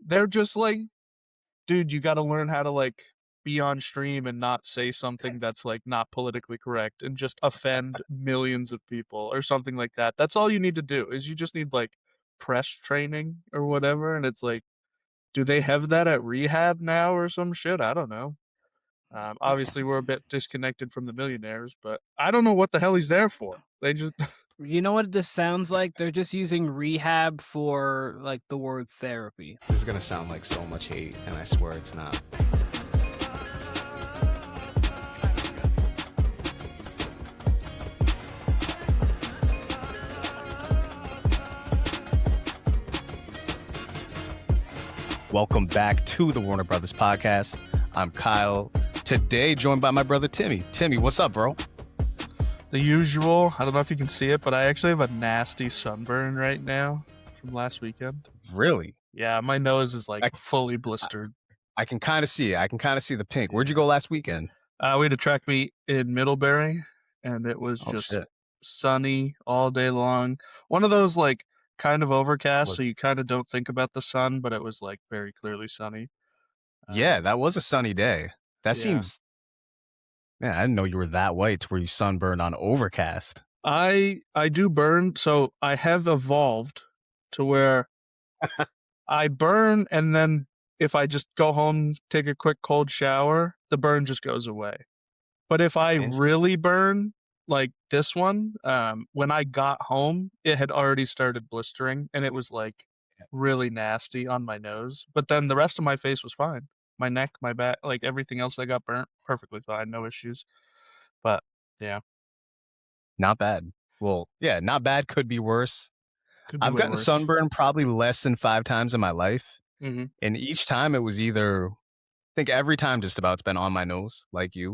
they're just like, dude, you got to learn how to like be on stream and not say something that's like not politically correct and just offend millions of people or something like that. That's all you need to do is you just need like press training or whatever. And it's like, do they have that at Rehab now or some shit? I don't know. Obviously, we're a bit disconnected from the millionaires, but I don't know what the hell he's there for. They just You know what this sounds like? They're just using rehab for like the word therapy. This is gonna sound like so much hate, and I swear it's not. Welcome back to the Warner Brothers podcast. I'm Kyle. Today, joined by my brother Timmy. Timmy, what's up, bro? the usual. I don't know if you can see it, but I actually have a nasty sunburn right now from last weekend. Really? Yeah, my nose is like fully blistered. I can kind of see it. I can kind of see the pink. Where'd you go last weekend? We had a track meet in Middlebury, and it was just sunny all day long. One of those like kind of overcast, so you kind of don't think about the sun, but it was like very clearly sunny. Yeah, that was a sunny day. That seems... Man, I didn't know you were that white to where you sunburned on overcast. I do burn, so I have evolved to where I burn, and then if I just go home, take a quick cold shower, the burn just goes away. But if I really burn, like this one, when I got home, it had already started blistering, and it was like really nasty on my nose. But then the rest of my face was fine. My neck, my back, like everything else I got burnt, perfectly fine, no issues. But yeah. Not bad. Well, yeah, not bad. Could be worse. I've gotten worse. sunburn probably less than 5 times in my life. Mm-hmm. And each time it was either, I think every time just about it's been on my nose, like you.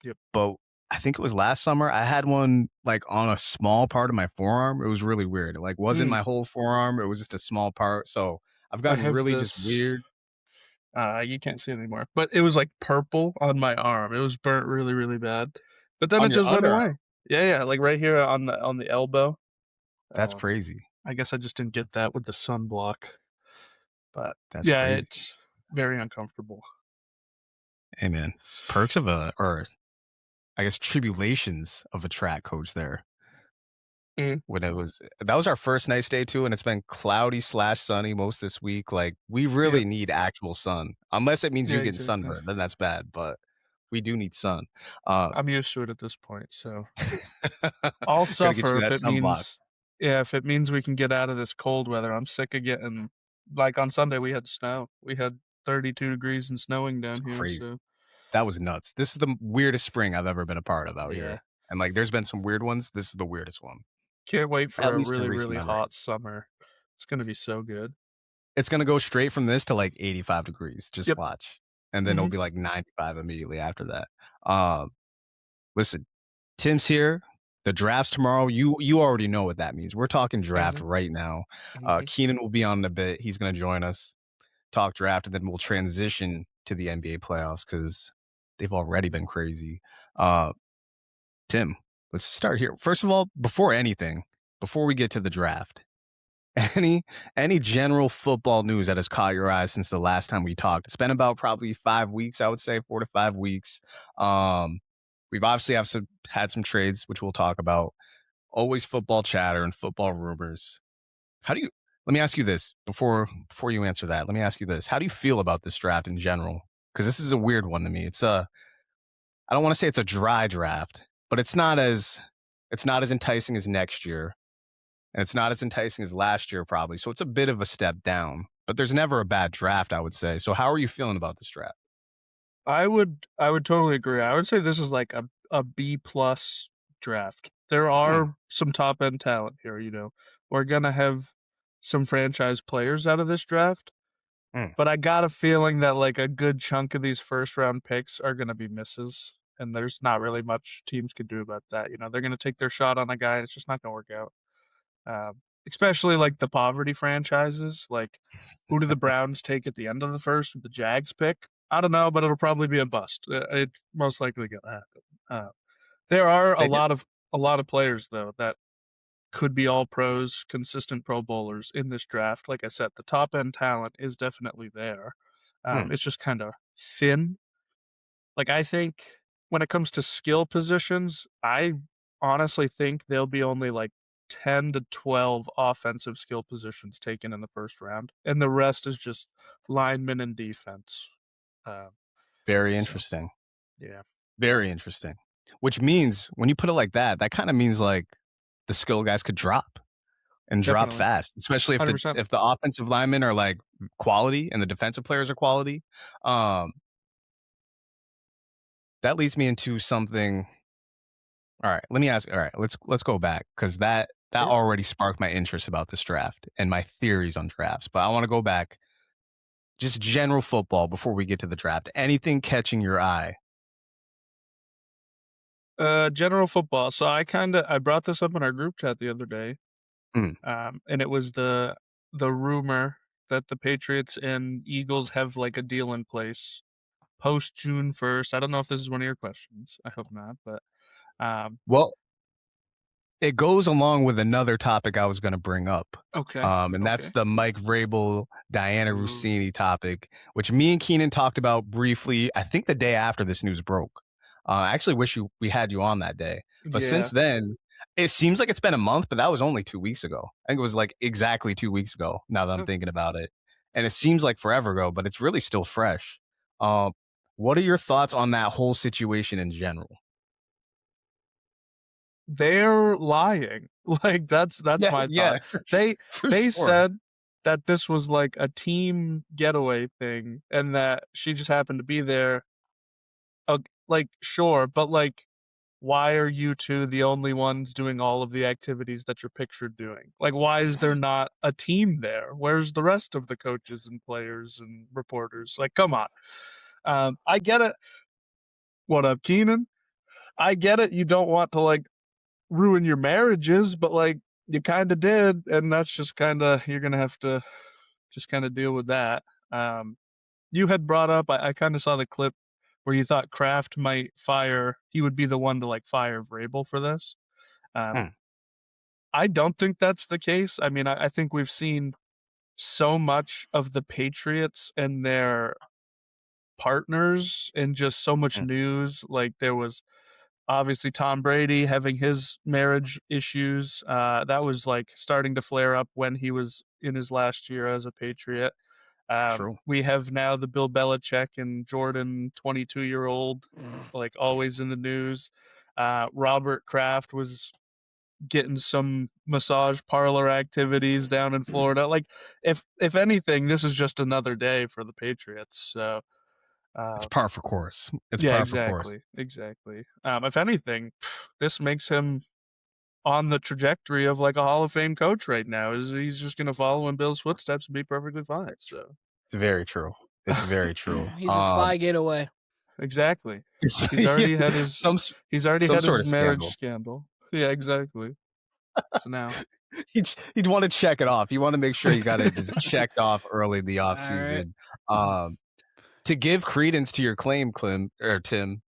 Yep. But I think it was last summer. I had one like on a small part of my forearm. It was really weird. It like wasn't my whole forearm. It was just a small part. So I've gotten really just weird. You can't see it anymore. But it was like purple on my arm. It was burnt really, really bad. But then it just went away. Yeah, like right here on the elbow. That's crazy. I guess I just didn't get that with the sunblock. But that's crazy. It's very uncomfortable. Hey man, perks of or I guess tribulations of a track coach there. When that was our first nice day too, and it's been cloudy / sunny most this week. Like we really need actual sun, unless it means you get sunburned, then that's bad. But we do need sun. I'm used to it at this point, so I'll suffer if it means. Yeah, if it means we can get out of this cold weather. I'm sick of getting, like on Sunday we had snow. We had 32 degrees and snowing down here. Crazy. So. That was nuts. This is the weirdest spring I've ever been a part of out here. And like there's been some weird ones. This is the weirdest one. Can't wait for a really, really hot summer. It's going to be so good. It's going to go straight from this to like 85 degrees. Just watch. And then it'll be like 95 immediately after that. Listen, Tim's here. The draft's tomorrow. You already know what that means. We're talking draft right now. Keenan will be on in a bit. He's going to join us, talk draft, and then we'll transition to the NBA playoffs because they've already been crazy. Tim, let's start here. First of all, before we get to the draft, any general football news that has caught your eye since the last time we talked? It's been about probably 5 weeks, I would say 4 to 5 weeks. We've obviously had some trades, which we'll talk about. Always football chatter and football rumors. Let me ask you this before you answer that. Let me ask you this. How do you feel about this draft in general? Because this is a weird one to me. I don't want to say it's a dry draft, but it's not as enticing as next year. And it's not as enticing as last year, probably. So it's a bit of a step down. But there's never a bad draft, I would say. So how are you feeling about this draft? I would totally agree. I would say this is like a B+ draft. There are some top end talent here. We're gonna have some franchise players out of this draft, but I got a feeling that like a good chunk of these first round picks are gonna be misses, and there's not really much teams can do about that. They're gonna take their shot on a guy, and it's just not gonna work out. Especially like the poverty franchises. Like, who do the Browns take at the end of the first with the Jags pick? I don't know, but it'll probably be a bust. It's most likely gonna happen. There are a lot of players though that could be all pros, consistent Pro Bowlers in this draft. Like I said, the top end talent is definitely there. It's just kind of thin. Like, I think when it comes to skill positions, I honestly think there'll be only like 10 to 12 offensive skill positions taken in the first round, and the rest is just linemen and defense. Very So, interesting. yeah. Very interesting. Which means when you put it like that, that kind of means like the skill guys could drop and drop Definitely. fast, especially if 100%. if the offensive linemen are like quality and the defensive players are quality. That leads me into something. All right, let me ask. All right, let's go back because that Yeah. already sparked my interest about this draft and my theories on drafts. But I want to go back, just general football before we get to the draft. Anything catching your eye? General football. So I brought this up in our group chat the other day, and it was the rumor that the Patriots and Eagles have like a deal in place post June 1st. I don't know if this is one of your questions. I hope not, but well, it goes along with another topic I was going to bring up. Okay. And that's the Mike Vrabel, Diana Rossini topic, which me and Keenan talked about briefly, I think the day after this news broke. I actually wish we had you on that day. But since then, it seems like it's been a month, but that was only 2 weeks ago. I think it was like exactly 2 weeks ago, now that I'm thinking about it. And it seems like forever ago, but it's really still fresh. What are your thoughts on that whole situation in general? They're lying. Like that's my thought. They said that this was like a team getaway thing and that she just happened to be there. Like sure, but like why are you two the only ones doing all of the activities that you're pictured doing? Like why is there not a team there? Where's the rest of the coaches and players and reporters? Like come on. I get it. What up, Keenan? I get it. You don't want to like ruin your marriages, but like you kind of did, and that's just kind of you're gonna have to just kind of deal with that. You had brought up, I kind of saw the clip where you thought Kraft might fire. He would be the one to like fire Vrabel for this. I don't think that's the case. I mean, I think we've seen so much of the Patriots and their partners and just so much news. Like there was obviously Tom Brady having his marriage issues. That was like starting to flare up when he was in his last year as a Patriot. True. We have now the Bill Belichick and Jordan 22-year-old, like always in the news. Robert Kraft was getting some massage parlor activities down in Florida. Like if anything, this is just another day for the Patriots. So it's par for course. It's yeah, par for course. Exactly. If anything, this makes him on the trajectory of like a Hall of Fame coach right now. He's just going to follow in Bill's footsteps and be perfectly fine. So it's very true. It's very true. He's a spy getaway. Exactly. He's already had his marriage scandal. Yeah, exactly. So now he'd want to check it off. You want to make sure you got it just checked off early in the offseason. Right. To give credence to your claim, Tim,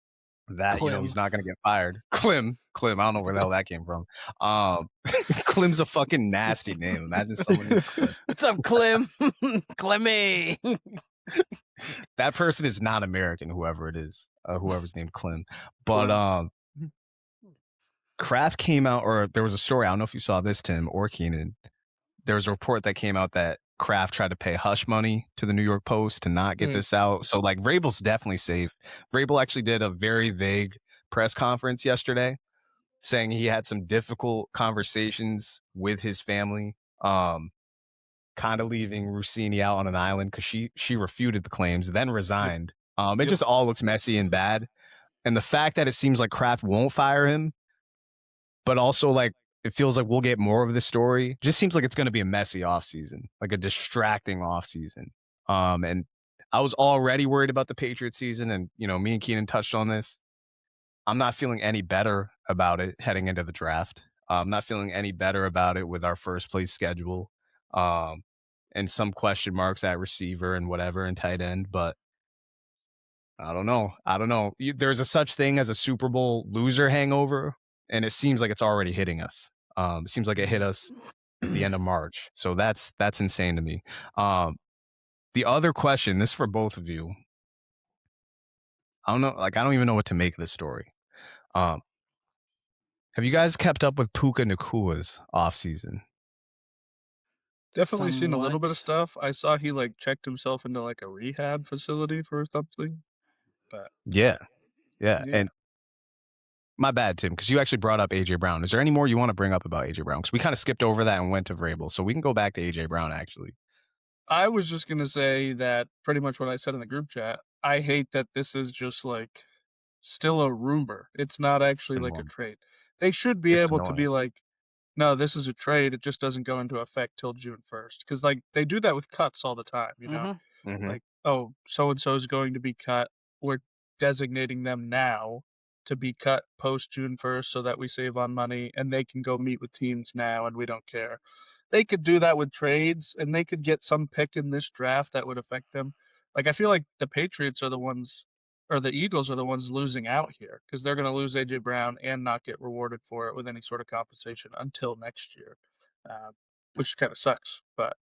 that he's not going to get fired. Clem, I don't know where the hell that came from. Clem's a fucking nasty name. Imagine someone named Clem. What's up, Clem? Clemmy. That person is not American, whoever it is, whoever's named Clem. But Kraft came out, or there was a story, I don't know if you saw this, Tim or Keenan. There was a report that came out that Kraft tried to pay hush money to the New York Post to not get this out. So like Vrabel's definitely safe. Vrabel actually did a very vague press conference yesterday saying he had some difficult conversations with his family, kind of leaving Rossini out on an island because she refuted the claims, then resigned. It just all looks messy and bad. And the fact that it seems like Kraft won't fire him, but also like it feels like we'll get more of this story. Just seems like it's going to be a messy offseason, like a distracting offseason. And I was already worried about the Patriots season, and me and Keenan touched on this. I'm not feeling any better about it heading into the draft. I'm not feeling any better about it with our first place schedule, and some question marks at receiver and whatever and tight end. But I don't know. There's a such thing as a Super Bowl loser hangover, and it seems like it's already hitting us. It seems like it hit us the end of March. So that's insane to me. The other question, this is for both of you. I don't know, I don't even know what to make of this story. Have you guys kept up with Puka Nakua's offseason? Definitely seen a little bit of Somewhat. stuff. I saw he checked himself into a rehab facility for something. But Yeah. yeah. And my bad, Tim, because you actually brought up AJ Brown. Is there any more you want to bring up about AJ Brown? Because we kind of skipped over that and went to Vrabel, so we can go back to AJ Brown actually. I was just gonna say that pretty much what I said in the group chat. I hate that this is just still a rumor. It's not actually a trade. They should be It's able to annoying. be no, this is a trade. It just doesn't go into effect till June 1st. Because they do that with cuts all the time. You know, Mm-hmm. oh, so and so is going to be cut. We're designating them now to be cut post June 1st so that we save on money and they can go meet with teams now and we don't care. They could do that with trades and they could get some pick in this draft that would affect them. I feel like the Patriots are the ones, or the Eagles are the ones losing out here because they're going to lose AJ Brown and not get rewarded for it with any sort of compensation until next year, which kind of sucks. But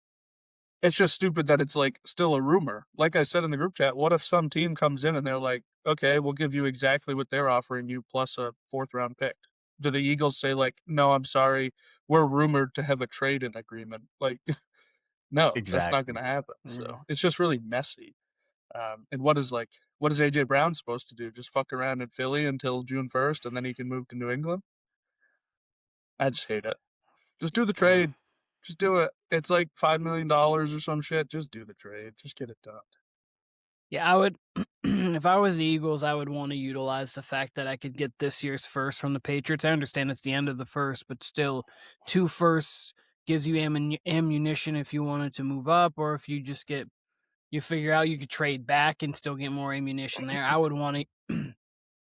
it's just stupid that it's still a rumor. Like I said in the group chat, what if some team comes in and they're like, okay, we'll give you exactly what they're offering you plus a 4th-round pick? Do the Eagles say no, I'm sorry, we're rumored to have a trade-in agreement? No, Exactly. that's not going to happen. So it's just really messy. And what is AJ Brown supposed to do? Just fuck around in Philly until June 1st and then he can move to New England? I just hate it. Just do the trade. Just do it. It's $5 million or some shit. Just do the trade. Just get it done. Yeah, I would. If I was the Eagles, I would want to utilize the fact that I could get this year's first from the Patriots. I understand it's the end of the first, but still, 2 firsts gives you ammunition if you wanted to move up, or if you just you figure out you could trade back and still get more ammunition there. I would want to.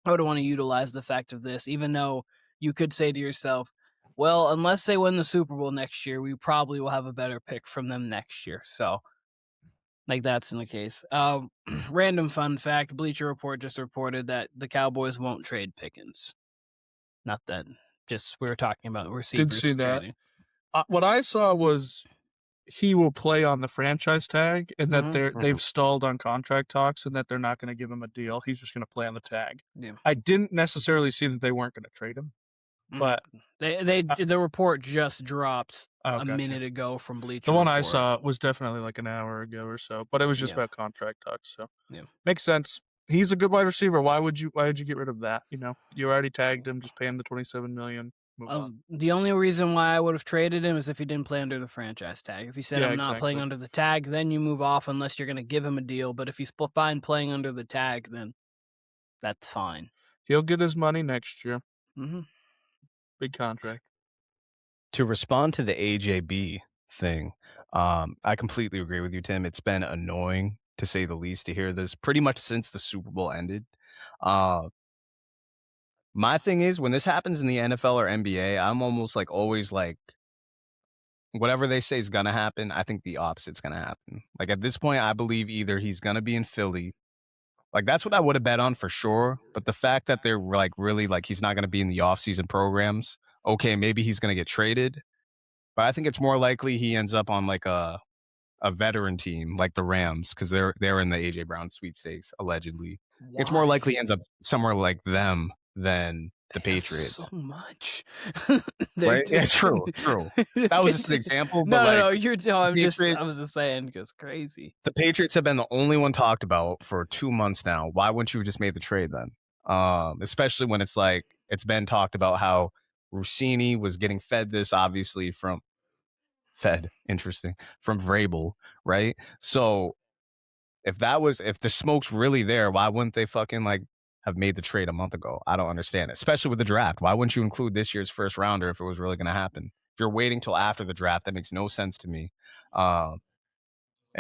I would want to utilize the fact of this, even though you could say to yourself, well, unless they win the Super Bowl next year, we probably will have a better pick from them next year. So, that's in the case. Random fun fact: Bleacher Report just reported that the Cowboys won't trade Pickens. Not that, just we were talking about receivers. Did see that. Trading. What I saw was he will play on the franchise tag, and that they've stalled on contract talks, and that they're not going to give him a deal. He's just going to play on the tag. Yeah. I didn't necessarily see that they weren't going to trade him, but the report just dropped a gotcha. minute ago from Bleacher. The one Report. I saw was definitely an hour ago or so, but it was just about contract talks. So yeah, makes sense. He's a good wide receiver. Why would you get rid of that? You already tagged him. Just pay him the $27 million. Move on. The only reason why I would have traded him is if he didn't play under the franchise tag. If he said I'm not playing under the tag, then you move off unless you're going to give him a deal. But if he's fine playing under the tag, then that's fine. He'll get his money next year. Mm-hmm. Big contract. To respond to the AJB thing, I completely agree with you, Tim. It's been annoying, to say the least, to hear this pretty much since the Super Bowl ended. My thing is, when this happens in the NFL or NBA, I'm almost always whatever they say is going to happen, I think the opposite's going to happen. At this point, I believe either he's going to be in Philly. That's what I would have bet on for sure. But the fact that they're really he's not going to be in the offseason programs, okay, maybe he's going to get traded. But I think it's more likely he ends up on a veteran team like the Rams, because they're in the AJ Brown sweepstakes, allegedly. It's more likely he ends up somewhere like them than the Patriots. So much. Right? Yeah, true. That was just an example. But no, I was just saying, because crazy. The Patriots have been the only one talked about for 2 months now. Why wouldn't you have just made the trade then? Especially when it's been talked about how Rossini was getting fed this, obviously, from Vrabel, right? So if the smoke's really there, why wouldn't they fucking have made the trade a month ago? I don't understand it, especially with the draft. Why wouldn't you include this year's first rounder if it was really going to happen? If you're waiting till after the draft, that makes no sense to me. And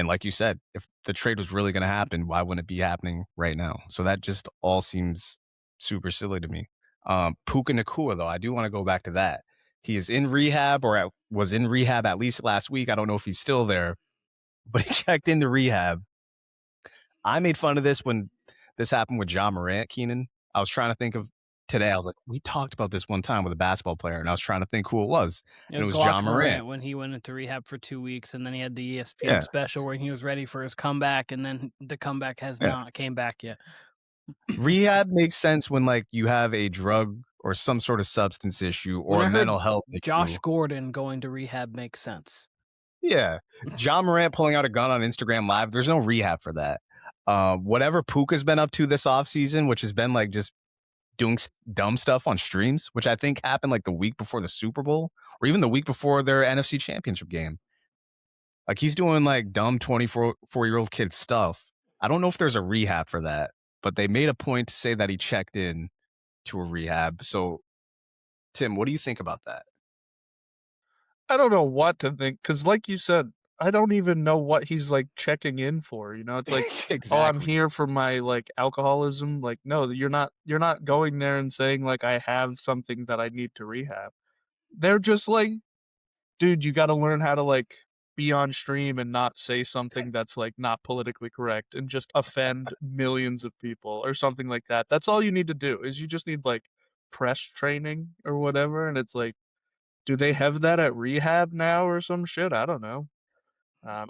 like you said, if the trade was really going to happen, why wouldn't it be happening right now? So that just all seems super silly to me. Puka Nakua, though, I do want to go back to that. He is in rehab, or was in rehab at least last week. I don't know if he's still there, but he checked into rehab. I made fun of this when this happened with Ja Morant, Keenan. I was trying to think of today. I was like, we talked about this one time with a basketball player, and I was trying to think who it was. It And it was was Glock John Morant. Morant when he went into rehab for 2 weeks, and then he had the ESPN Yeah. special where he was ready for his comeback, and then the comeback has not came back yet. Rehab makes sense when like you have a drug or some sort of substance issue or a mental health issue. Josh Gordon going to rehab makes sense. Yeah. John Morant pulling out a gun on Instagram Live, there's no rehab for that. Whatever Puka's been up to this offseason, which has been like just doing dumb stuff on streams, which I think happened like the week before the Super Bowl or even the week before their NFC Championship game. Like he's doing like dumb 24-year-old kid stuff. I don't know if there's a rehab for that, but they made a point to say that he checked in to a rehab. So, Tim, what do you think about that? I don't know what to think because, like you said, I don't even know what he's like checking in for. You know, it's like, exactly. oh, I'm here for my like alcoholism. Like, no, you're not. You're not going there and saying like I have something that I need to rehab. They're just like, dude, you got to learn how to like be on stream and not say something that's like not politically correct and just offend millions of people or something like that. That's all you need to do. Is you just need like press training or whatever, and it's like, do they have that at rehab now or some shit? I don't know.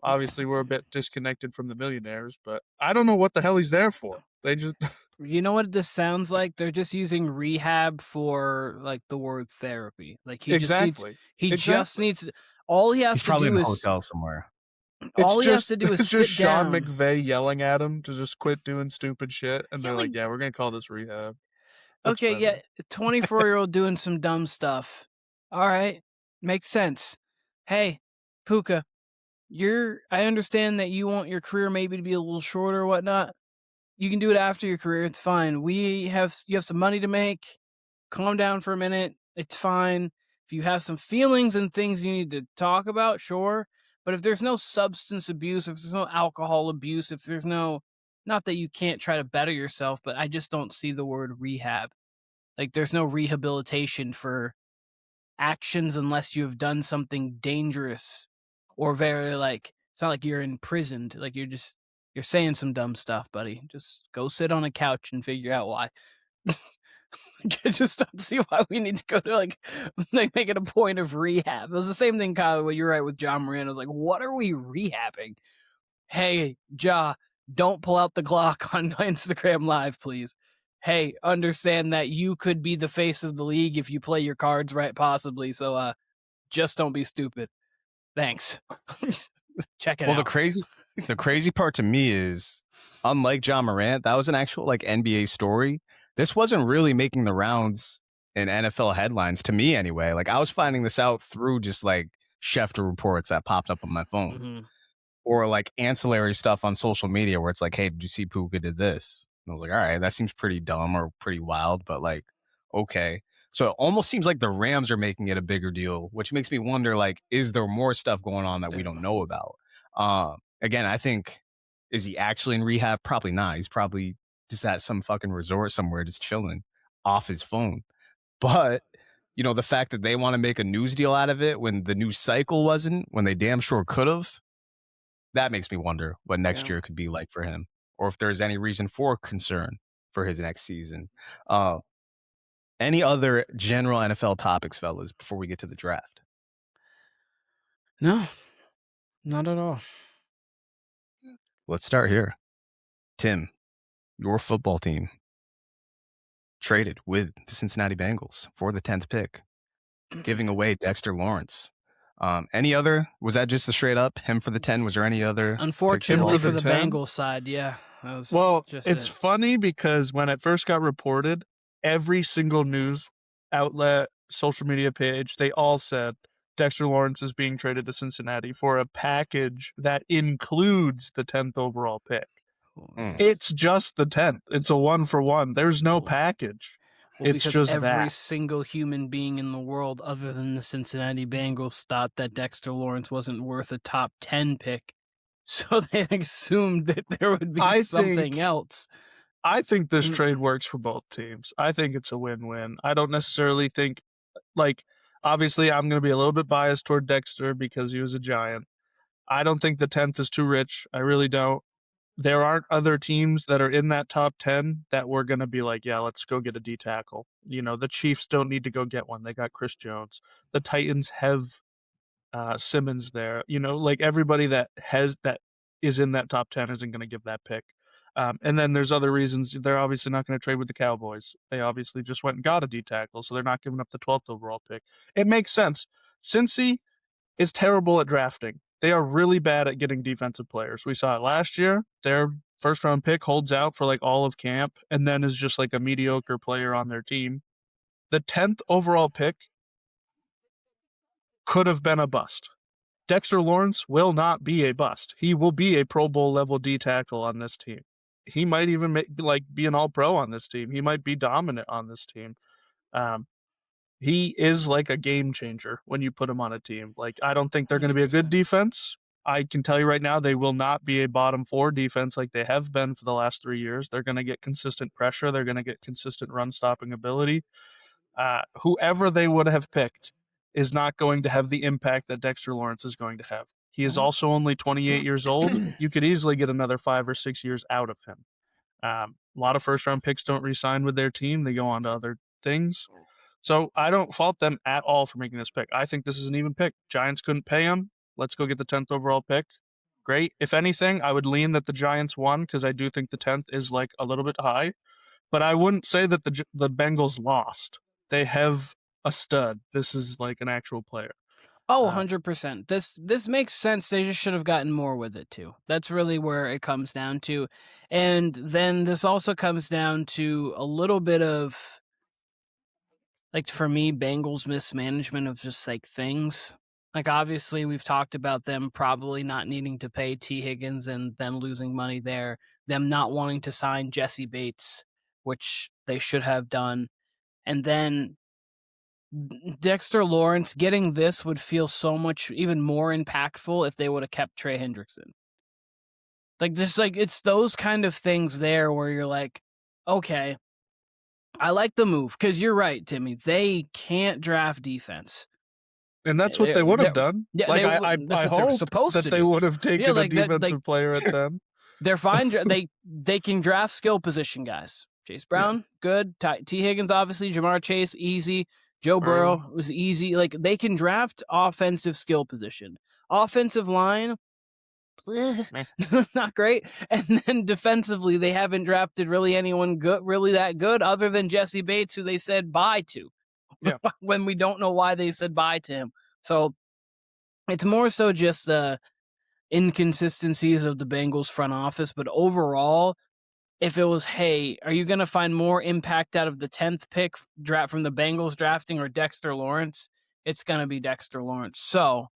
Obviously, we're a bit disconnected from the millionaires, but I don't know what the hell he's there for. They just. You know what this sounds like? They're just using rehab for like the word therapy. Like he exactly. just needs. All he has He's to probably do in a is hotel somewhere. All he has to do is it's sit just Sean down. McVay yelling at him to just quit doing stupid shit, and they're like, "Yeah, we're gonna call this rehab." That's okay, better. yeah, 24-year-old doing some dumb stuff. All right, makes sense. Hey, Puka, I understand that you want your career maybe to be a little shorter or whatnot. You can do it after your career. It's fine. You have some money to make. Calm down for a minute. It's fine. If you have some feelings and things you need to talk about, sure. But if there's no substance abuse, if there's no alcohol abuse, if there's no, not that you can't try to better yourself, but I just don't see the word rehab. Like there's no rehabilitation for actions unless you have done something dangerous or very like, it's not like you're imprisoned. Like you're saying some dumb stuff, buddy. Just go sit on a couch and figure out why. I just don't see why we need to go to like making a point of rehab. It was the same thing, Kyle, when you're right with John Moran. I was like, what are we rehabbing? Hey, Ja, don't pull out the Glock on Instagram Live, please. Hey, understand that you could be the face of the league if you play your cards right, possibly. So just don't be stupid. Thanks. Check it out. The crazy part to me is, unlike John Morant, that was an actual like NBA story. This wasn't really making the rounds in NFL headlines to me anyway. Like I was finding this out through just like Schefter reports that popped up on my phone or like ancillary stuff on social media where it's like, hey, did you see Puka did this? And I was like, all right, that seems pretty dumb or pretty wild, but like, okay. So it almost seems like the Rams are making it a bigger deal, which makes me wonder, like, is there more stuff going on that we don't know about? Again, I think, is he actually in rehab? Probably not. He's probably just at some fucking resort somewhere just chilling off his phone. But, you know, the fact that they want to make a news deal out of it when the news cycle wasn't, when they damn sure could have, that makes me wonder what next year could be like for him or if there's any reason for concern for his next season. Any other general NFL topics, fellas, before we get to the draft? No, not at all. Let's start here. Tim, your football team traded with the Cincinnati Bengals for the 10th pick, giving away Dexter Lawrence. Was that just a straight up him for the 10? Was there any other? Unfortunately for the Bengals side, yeah. Well, it's funny because when it first got reported, every single news outlet, social media page, they all said Dexter Lawrence is being traded to Cincinnati for a package that includes the 10th overall pick. It's just the 10th. It's a 1-for-1. There's no package. It's just every single human being in the world other than the Cincinnati Bengals thought that Dexter Lawrence wasn't worth a top 10 pick. So they assumed that there would be something else. I think this trade works for both teams. I think it's a win-win. I don't necessarily think, like, obviously I'm going to be a little bit biased toward Dexter because he was a Giant. I don't think the 10th is too rich. I really don't. there aren't other teams that are in that top 10 that we're going to be like, yeah, let's go get a D tackle. The Chiefs don't need to go get one. They got Chris Jones. The Titans have Simmons there. Like everybody that is in that top 10 isn't going to give that pick. And then there's other reasons. They're obviously not going to trade with the Cowboys. They obviously just went and got a D tackle, so they're not giving up the 12th overall pick. It makes sense. Cincy is terrible at drafting. They are really bad at getting defensive players. We saw it last year. Their first round pick holds out for like all of camp and then is just like a mediocre player on their team. The 10th overall pick could have been a bust. Dexter Lawrence will not be a bust. He will be a Pro Bowl level D tackle on this team. He might even be an All Pro on this team. He might be dominant on this team. He is like a game changer when you put him on a team. Like, I don't think they're going to be a good defense. I can tell you right now, they will not be a bottom 4 defense like they have been for the last 3 years. They're going to get consistent pressure. They're going to get consistent run stopping ability. Whoever they would have picked is not going to have the impact that Dexter Lawrence is going to have. He is also only 28 years old. You could easily get another 5 or 6 years out of him. A lot of first-round picks don't re-sign with their team. They go on to other things. So I don't fault them at all for making this pick. I think this is an even pick. Giants couldn't pay him. Let's go get the 10th overall pick. Great. If anything, I would lean that the Giants won because I do think the 10th is like a little bit high. But I wouldn't say that the Bengals lost. They have a stud. This is like an actual player. Oh, 100%. This makes sense. They just should have gotten more with it too. That's really where it comes down to. And then this also comes down to a little bit of, like, for me, Bengals mismanagement of just like things. Like, obviously we've talked about them probably not needing to pay T. Higgins and them losing money there, them not wanting to sign Jesse Bates, which they should have done. And then Dexter Lawrence getting this would feel so much even more impactful if they would have kept Trey Hendrickson. Like, just like, it's those kind of things there where you're like, okay, I like the move, because you're right, Timmy. They can't draft defense. And that's what they would have done. Yeah, like, I hope that they would have taken a defensive player at 10. They're fine. They can draft skill position guys. Chase Brown, good. T. Higgins, obviously. Jamar Chase, easy. Joe Burrow was easy. Like, they can draft offensive skill position. Offensive line, not great. And then defensively, they haven't drafted really anyone really that good other than Jesse Bates, who they said bye to. Yeah. When we don't know why they said bye to him. So it's more so just the inconsistencies of the Bengals front office. But overall, if it was, hey, are you going to find more impact out of the 10th pick draft from the Bengals drafting or Dexter Lawrence? It's going to be Dexter Lawrence. So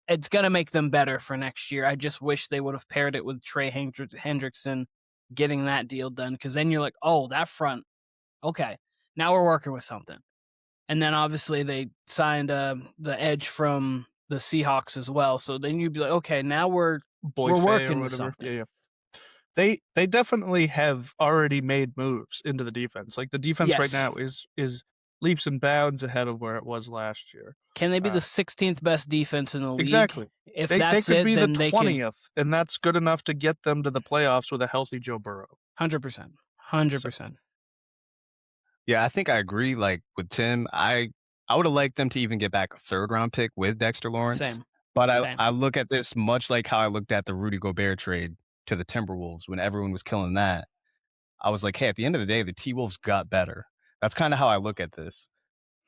it's going to make them better for next year. I just wish they would have paired it with Trey Hendrickson, getting that deal done. Because then you're like, oh, that front. Okay, now we're working with something. And then obviously they signed the edge from the Seahawks as well. So then you'd be like, okay, now we're working with something. Yeah. They definitely have already made moves into the defense. Like, the defense right now is leaps and bounds ahead of where it was last year. Can they be the 16th best defense in the league? Exactly. If they that's could it, be then the 20th, and that's good enough to get them to the playoffs with a healthy Joe Burrow. 100%. 100%. Yeah, I think I agree. Like, with Tim, I would have liked them to even get back a 3rd round pick with Dexter Lawrence. Same. But I look at this much like how I looked at the Rudy Gobert trade to the Timberwolves when everyone was killing that. I was like, hey, at the end of the day, the T-Wolves got better. That's kind of how I look at this.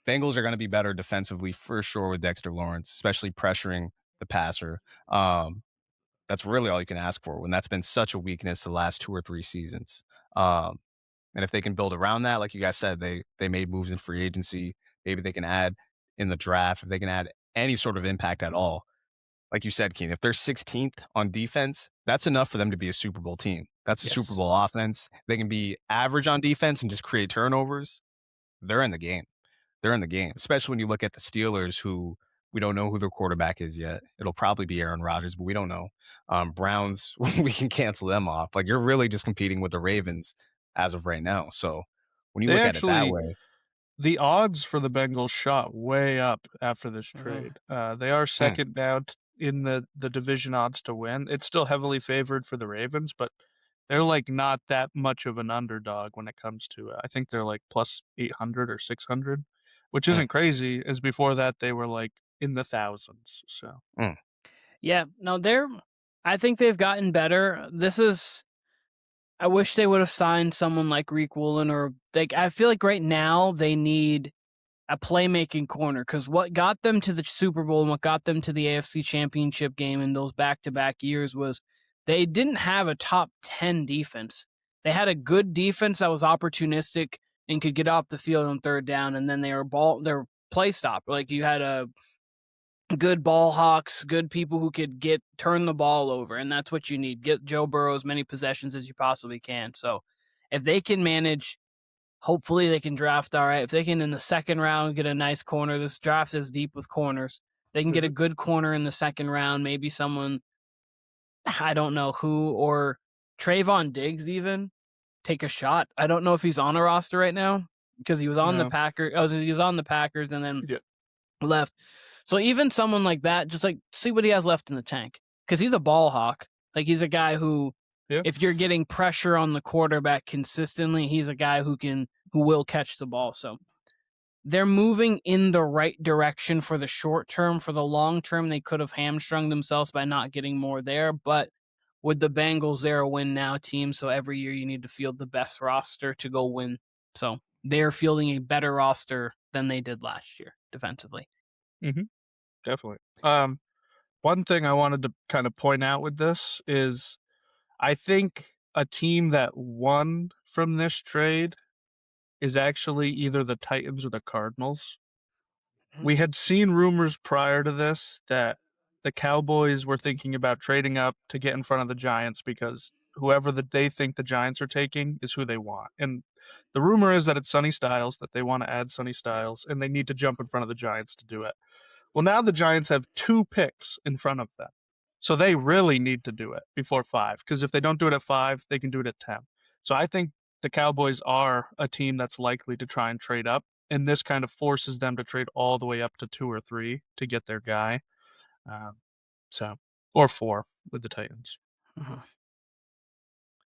Bengals are going to be better defensively for sure with Dexter Lawrence, especially pressuring the passer. That's really all you can ask for when that's been such a weakness the last 2 or 3 seasons. And if they can build around that, like you guys said, they made moves in free agency. Maybe they can add in the draft. If they can add any sort of impact at all. Like you said, Keen, if they're 16th on defense, that's enough for them to be a Super Bowl team. That's a Super Bowl offense. They can be average on defense and just create turnovers. They're in the game. They're in the game, especially when you look at the Steelers, who we don't know who their quarterback is yet. It'll probably be Aaron Rodgers, but we don't know. Browns, we can cancel them off. Like, you're really just competing with the Ravens as of right now. So when you look at it that way, the odds for the Bengals shot way up after this trade. They are second now in the division odds to win. It's still heavily favored for the Ravens, but they're like not that much of an underdog when it comes to it. I think they're like plus 800 or 600, which isn't crazy, as before that they were like in the thousands. So Yeah, no, I think they've gotten better. I wish they would have signed someone like Reek Woolen, or I feel like right now they need a playmaking corner, because what got them to the Super Bowl and what got them to the AFC Championship game in those back-to-back years was they didn't have a top 10 defense. They had a good defense that was opportunistic and could get off the field on third down, and then they were play stop. Like, you had a good ball hawks, good people who could turn the ball over, and that's what you need. Get Joe Burrow as many possessions as you possibly can. So if they can manage, hopefully they can draft all right. If they can, in the second round, get a nice corner, this draft is deep with corners. They can get a good corner in the second round, maybe someone, I don't know who, or Trayvon Diggs even, take a shot. I don't know if he's on a roster right now because he was on the Packers. Oh, he was on the Packers and then left. So even someone like that, just like see what he has left in the tank, because he's a ball hawk. Like, he's a guy who, if you're getting pressure on the quarterback consistently, he's a guy who will catch the ball. So they're moving in the right direction for the short term. For the long term, they could have hamstrung themselves by not getting more there. But with the Bengals, they're a win now team. So every year you need to field the best roster to go win. So they're fielding a better roster than they did last year defensively. Mm-hmm. Definitely. One thing I wanted to kind of point out with this is I think a team that won from this trade is actually either the Titans or the Cardinals. We had seen rumors prior to this that the Cowboys were thinking about trading up to get in front of the Giants because whoever that they think the Giants are taking is who they want. And the rumor is that it's Sonny Styles, that they want to add Sonny Styles, and they need to jump in front of the Giants to do it. Well, now the Giants have 2 picks in front of them. So they really need to do it before 5, because if they don't do it at 5, they can do it at 10. So I think the Cowboys are a team that's likely to try and trade up, and this kind of forces them to trade all the way up to 2 or 3 to get their guy. Or 4 with the Titans.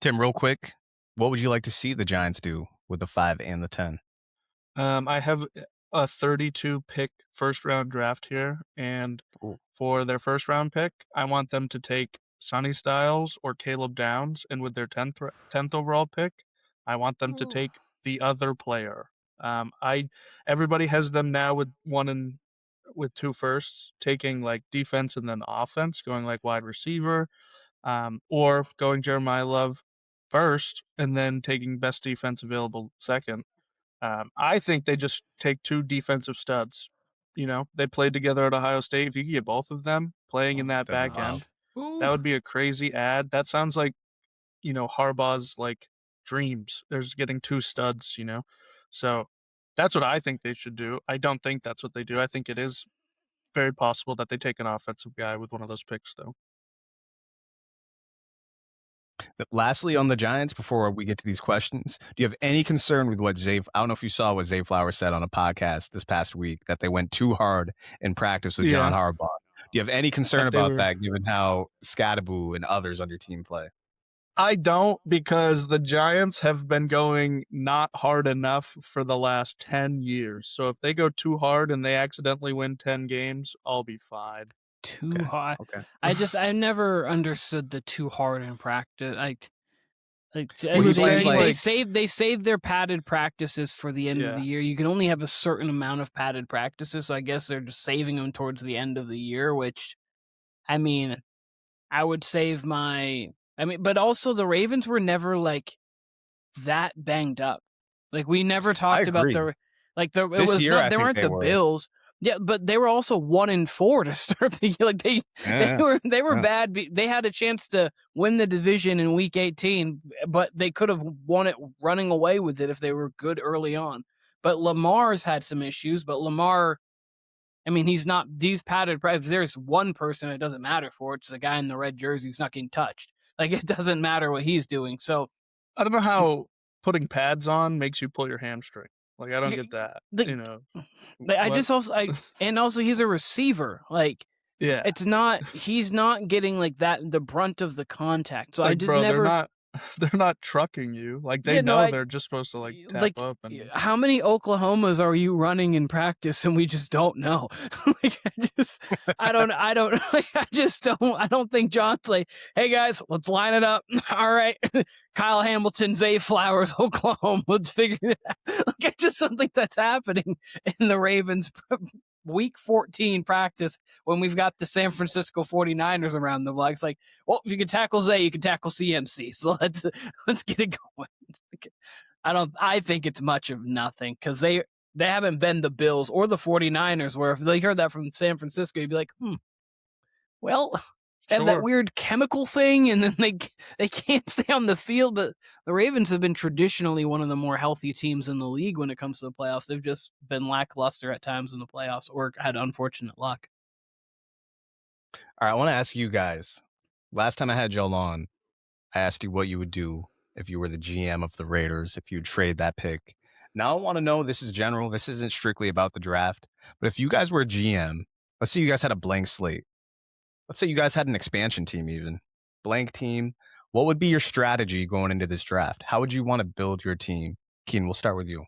Tim, real quick, what would you like to see the Giants do with the 5 and the 10? I have a 32 pick first round draft here, and for their first round pick, I want them to take Sonny Styles or Caleb Downs, and with their 10th overall pick, I want them to take the other player. Everybody has them now with 2 firsts, taking like defense and then offense, going like wide receiver, or going Jeremiah Love first and then taking best defense available second. I think they just take 2 defensive studs. You know, they played together at Ohio State. If you could get both of them playing in that back end, that would be a crazy ad. That sounds like, Harbaugh's like dreams. There's getting 2 studs, So that's what I think they should do. I don't think that's what they do. I think it is very possible that they take an offensive guy with one of those picks, though. Lastly, on the Giants, before we get to these questions, do you have any concern with what I don't know if you saw what Zay Flowers said on a podcast this past week, that they went too hard in practice with John Harbaugh? Do you have any concern about that, given how Scadaboo and others on your team play? I don't, because the Giants have been going not hard enough for the last 10 years. So if they go too hard and they accidentally win 10 games, I'll be fine. Too hard. Okay. I never understood the too hard in practice. They save their padded practices for the end of the year. You can only have a certain amount of padded practices, so I guess they're just saving them towards the end of the year, which, I mean, I would save but also the Ravens were never like that banged up. Like, we never talked about they weren't the Bills. Yeah, but they were also 1-4 to start the year. Like, they were bad. They had a chance to win the division in Week 18, but they could have won it running away with it if they were good early on. But Lamar's had some issues. But Lamar, I mean, he's not these padded. If there's one person it doesn't matter for, it's the guy in the red jersey who's not getting touched. Like, it doesn't matter what he's doing. So I don't know how putting pads on makes you pull your hamstring. Like, I don't get that. And also he's a receiver. Like, Yeah. He's not getting like that the brunt of the contact. So I Like, just bro, never they're not trucking you. Like, they yeah, no, know they're just supposed to, like, tap like up and how many Oklahomas are you running in practice and we just don't know? Like I don't like I don't think John's like, hey guys, let's line it up. All right. Kyle Hamilton, Zay Flowers, Oklahoma, let's figure it out. Like I just don't think that's happening in the Ravens week 14 practice when we've got the San Francisco 49ers around the block. It's like, well, if you can tackle Zay, you can tackle CMC. So let's get it going. I think it's much of nothing because they haven't been the Bills or the 49ers where if they heard that from San Francisco, you'd be like, well, they have that sure. weird chemical thing and then they can't stay on the field. But the Ravens have been traditionally one of the more healthy teams in the league when it comes to the playoffs. They've just been lackluster at times in the playoffs or had unfortunate luck. All right, I want to ask you guys. Last time I had y'all on, I asked you what you would do if you were the GM of the Raiders, if you'd trade that pick. Now I want to know, this is general, this isn't strictly about the draft, but if you guys were a GM, let's say you guys had a blank slate. Let's say you guys had an expansion team even. Blank team. What would be your strategy going into this draft? How would you want to build your team? Keen, we'll start with you.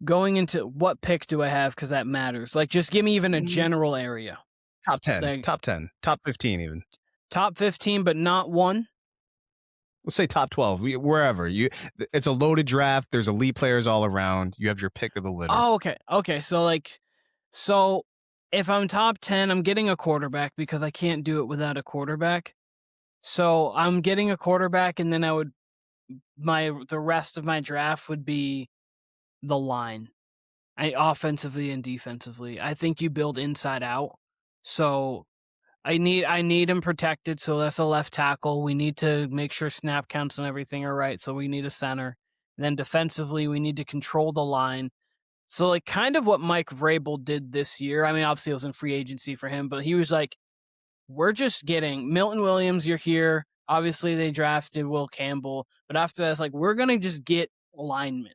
Going into what pick do I have? Because that matters. Like, just give me even a general area. Top 10, Like, top 10, top 15 even. Top 15, but not one? Let's say top 12, wherever. It's a loaded draft. There's elite players all around. You have your pick of the litter. Oh, okay. Okay, so if I'm top 10, I'm getting a quarterback because I can't do it without a quarterback. So I'm getting a quarterback, and then the rest of my draft would be the line. Offensively and defensively. I think you build inside out. So I need him protected, so that's a left tackle. We need to make sure snap counts and everything are right, so we need a center. And then defensively, we need to control the line. So like kind of what Mike Vrabel did this year. I mean, obviously it was in free agency for him, but he was like, we're just getting Milton Williams, you're here. Obviously they drafted Will Campbell, but after that, it's like, we're going to just get linemen.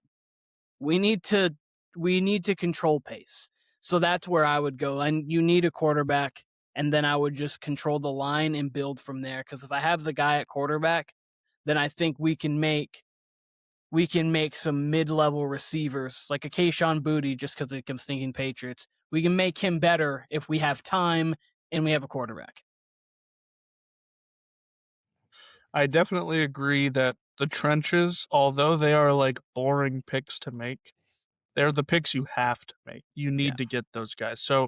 We need to control pace. So that's where I would go. And you need a quarterback, and then I would just control the line and build from there. Because if I have the guy at quarterback, then I think we can make some mid-level receivers like a Kayshon Boutte, just because I'm thinking Patriots. We can make him better if we have time and we have a quarterback. I definitely agree that the trenches, although they are like boring picks to make, they're the picks you have to make. You need to get those guys. So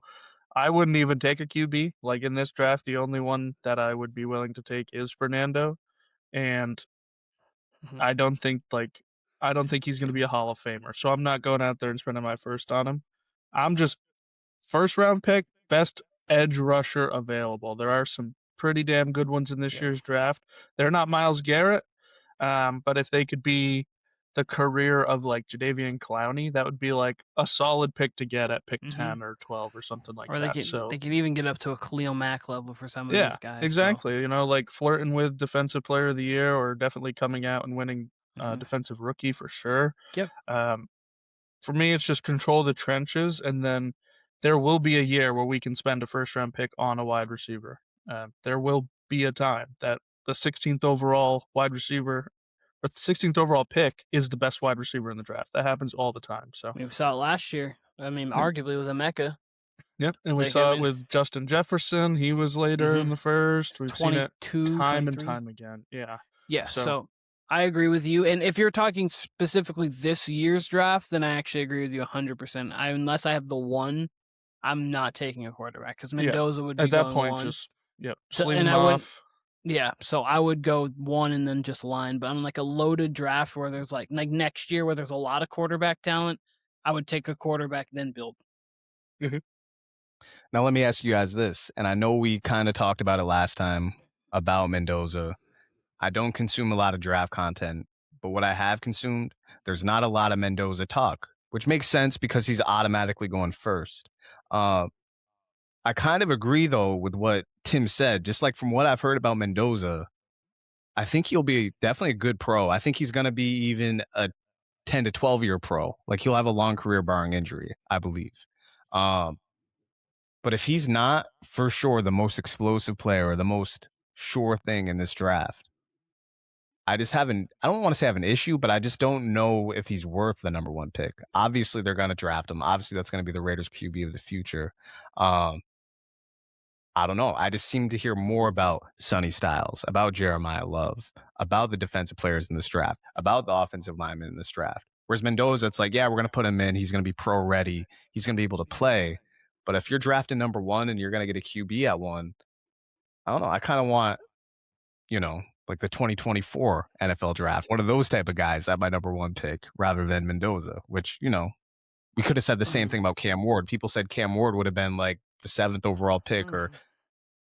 I wouldn't even take a QB. Like in this draft, the only one that I would be willing to take is Fernando. And I don't think he's going to be a Hall of Famer. So I'm not going out there and spending my first on him. I'm just first round pick, best edge rusher available. There are some pretty damn good ones in this year's draft. They're not Myles Garrett, but if they could be the career of like Jadeveon Clowney, that would be like a solid pick to get at pick 10 or 12 or something like that. They could even get up to a Khalil Mack level for some of these guys. Exactly. So. You know, like flirting with Defensive Player of the Year or definitely coming out and winning Defensive Rookie for sure. Yep. For me, it's just control the trenches, and then there will be a year where we can spend a first-round pick on a wide receiver. There will be a time that the 16th overall wide receiver or the 16th overall pick is the best wide receiver in the draft. That happens all the time. So we saw it last year. I mean, arguably with Emeka. Yep, and we saw it with Justin Jefferson. He was later in the first. We've seen it time and time again. Yeah. Yeah, so I agree with you. And if you're talking specifically this year's draft, then I actually agree with you 100%. Unless I have the one, I'm not taking a quarterback because Mendoza would be at that going point one. Just sling him off. Yeah, so I would go one and then just line. But on like a loaded draft where there's like next year where there's a lot of quarterback talent, I would take a quarterback then build. Now let me ask you guys this, and I know we kind of talked about it last time about Mendoza. I don't consume a lot of draft content, but what I have consumed, there's not a lot of Mendoza talk, which makes sense because he's automatically going first. I kind of agree, though, with what Tim said. Just like from what I've heard about Mendoza, I think he'll be definitely a good pro. I think he's going to be even a 10 to 12-year pro. Like he'll have a long career barring injury, I believe. But if he's not for sure the most explosive player or the most sure thing in this draft, I don't want to say I have an issue, but I just don't know if he's worth the number 1 pick. Obviously, they're going to draft him. Obviously, that's going to be the Raiders QB of the future. I don't know. I just seem to hear more about Sonny Styles, about Jeremiah Love, about the defensive players in this draft, about the offensive linemen in this draft. Whereas Mendoza, it's like, yeah, we're going to put him in. He's going to be pro ready. He's going to be able to play. But if you're drafting number 1 and you're going to get a QB at 1, I don't know. I kind of want, like the 2024 NFL draft, one of those type of guys at my number 1 pick rather than Mendoza, which, we could have said the same thing about Cam Ward. People said Cam Ward would have been like the 7th overall pick or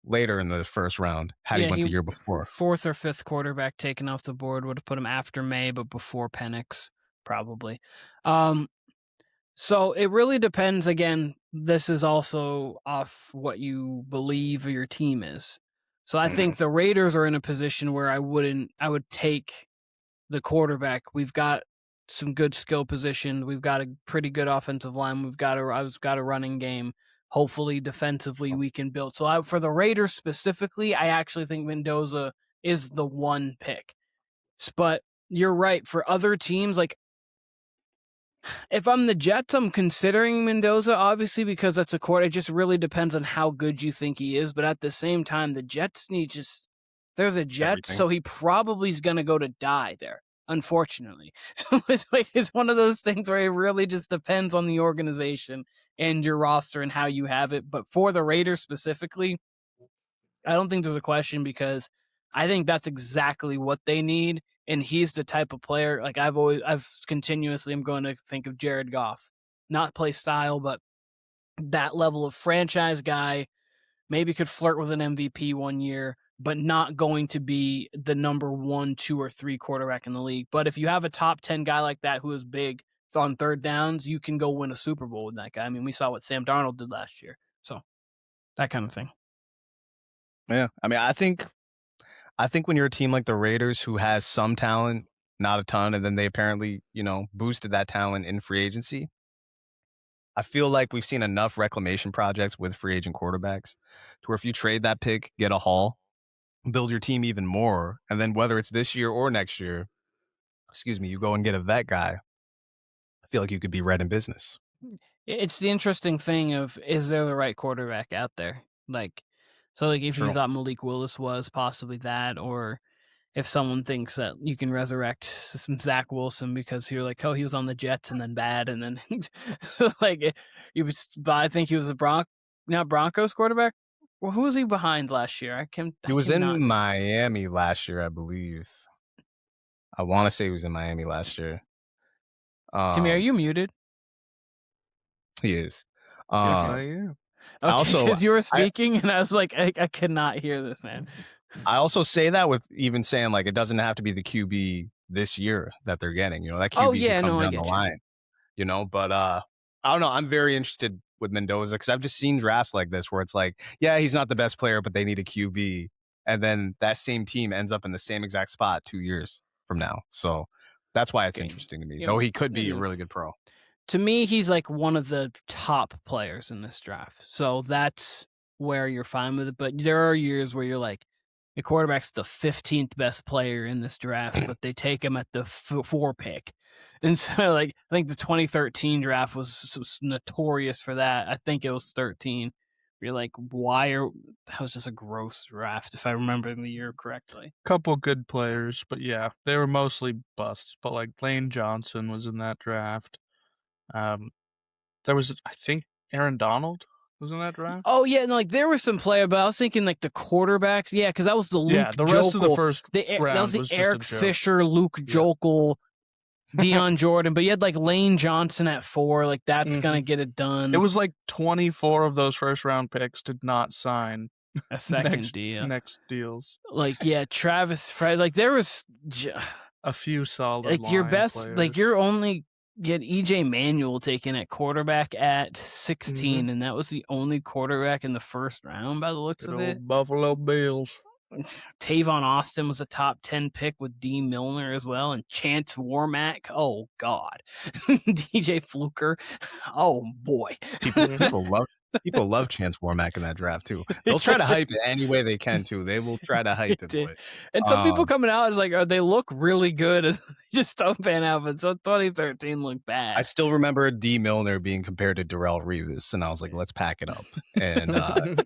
later in the first round had he went the year before. 4th or 5th quarterback taken off the board would have put him after May, but before Penix, probably. So it really depends. Again, this is also off what you believe your team is. So I think the Raiders are in a position where I would take the quarterback. We've got some good skill position. We've got a pretty good offensive line. I've got a running game. Hopefully defensively we can build. So for the Raiders specifically, I actually think Mendoza is the 1 pick. But you're right. For other teams, like if I'm the Jets, I'm considering Mendoza, obviously, because that's a quarter. It just really depends on how good you think he is. But at the same time, the Jets need there's a Jet, so he probably is going to go to die there, unfortunately. So it's one of those things where it really just depends on the organization and your roster and how you have it. But for the Raiders specifically, I don't think there's a question because I think that's exactly what they need. And he's the type of player, like I'm going to think of Jared Goff. Not play style, but that level of franchise guy, maybe could flirt with an MVP one year, but not going to be the number 1, 2, or 3 quarterback in the league. But if you have a top 10 guy like that who is big on third downs, you can go win a Super Bowl with that guy. I mean, we saw what Sam Darnold did last year. So that kind of thing. Yeah. I mean, I think when you're a team like the Raiders who has some talent, not a ton, and then they apparently, boosted that talent in free agency, I feel like we've seen enough reclamation projects with free agent quarterbacks to where if you trade that pick, get a haul, build your team even more, and then whether it's this year or next year, you go and get a vet guy, I feel like you could be right in business. It's the interesting thing of, is there the right quarterback out there? If you thought Malik Willis was possibly that, or if someone thinks that you can resurrect some Zach Wilson because you're like, oh, he was on the Jets and then bad, and then I think he was Broncos quarterback. Well, who was he behind last year? He was in Miami last year, I believe. I want to say he was in Miami last year. Timmy, are you muted? He is. Yes, I am. Okay, also, because you were speaking, and I was like, I could not hear this, man. I also say that with even saying, like, it doesn't have to be the QB this year that they're getting. That QB can come down the line. But I don't know. I'm very interested with Mendoza because I've just seen drafts like this where it's like, yeah, he's not the best player, but they need a QB. And then that same team ends up in the same exact spot 2 years from now. So that's why it's interesting to me, though he could be a really good pro. To me, he's like one of the top players in this draft. So that's where you're fine with it. But there are years where you're like, the quarterback's the 15th best player in this draft, but they take him at the 4 pick. And so, I think the 2013 draft was notorious for that. I think it was 13. You're like, that was just a gross draft, if I remember the year correctly. Couple good players, but yeah, they were mostly busts. But Lane Johnson was in that draft. There was, I think, Aaron Donald was in that draft. Oh yeah, and there was some player, but I was thinking the quarterbacks. Yeah, because that was the Luke. The rest of the first round that was the Eric Fisher, Luke Jokel, Deion Jordan. But you had Lane Johnson at 4. That's gonna get it done. It was 24 of those first round picks did not sign a second deal. Next deals. Travis Fred. There was a few solid. Your best. Players. You're only. Get EJ Manuel taken at quarterback at 16, and that was the only quarterback in the first round by the looks of it. Buffalo Bills. Tavon Austin was a top 10 pick with D. Milner as well, and Chance Warmack. Oh, God. DJ Fluker. Oh, boy. People love People love Chance Warmack in that draft too. They'll try to hype it any way they can too. They will try to hype it. But, and some people coming out is like, they look really good. They just don't pan out. But so 2013 looked bad. I still remember D. Milner being compared to Darrell Revis, and I was like, let's pack it up. And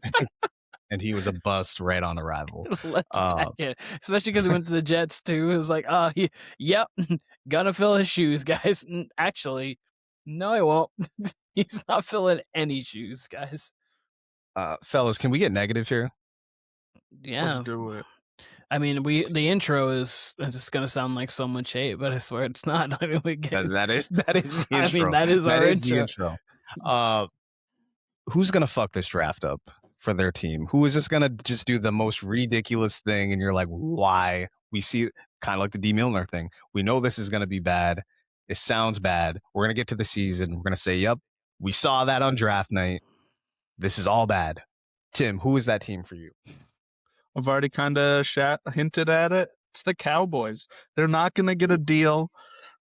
and he was a bust right on arrival. Let's pack it. Especially because he went to the Jets too. It was like, yep, gonna fill his shoes, guys. Actually, no, he won't. He's not filling any shoes, guys. Fellas, can we get negative here? Yeah. Let's do it. I mean, the intro is just gonna sound like so much hate, but I swear it's not. I mean, that is the intro. I mean, that is our the intro. Who's gonna fuck this draft up for their team? Who is just gonna just do the most ridiculous thing? And you're like, why? We see kind of like the D. Milner thing. We know this is gonna be bad. It sounds bad. We're gonna get to the season. We're gonna say, yep, we saw that on draft night. This is all bad. Tim, who is that team for you? I've already kind of hinted at it. It's the Cowboys. They're not going to get a deal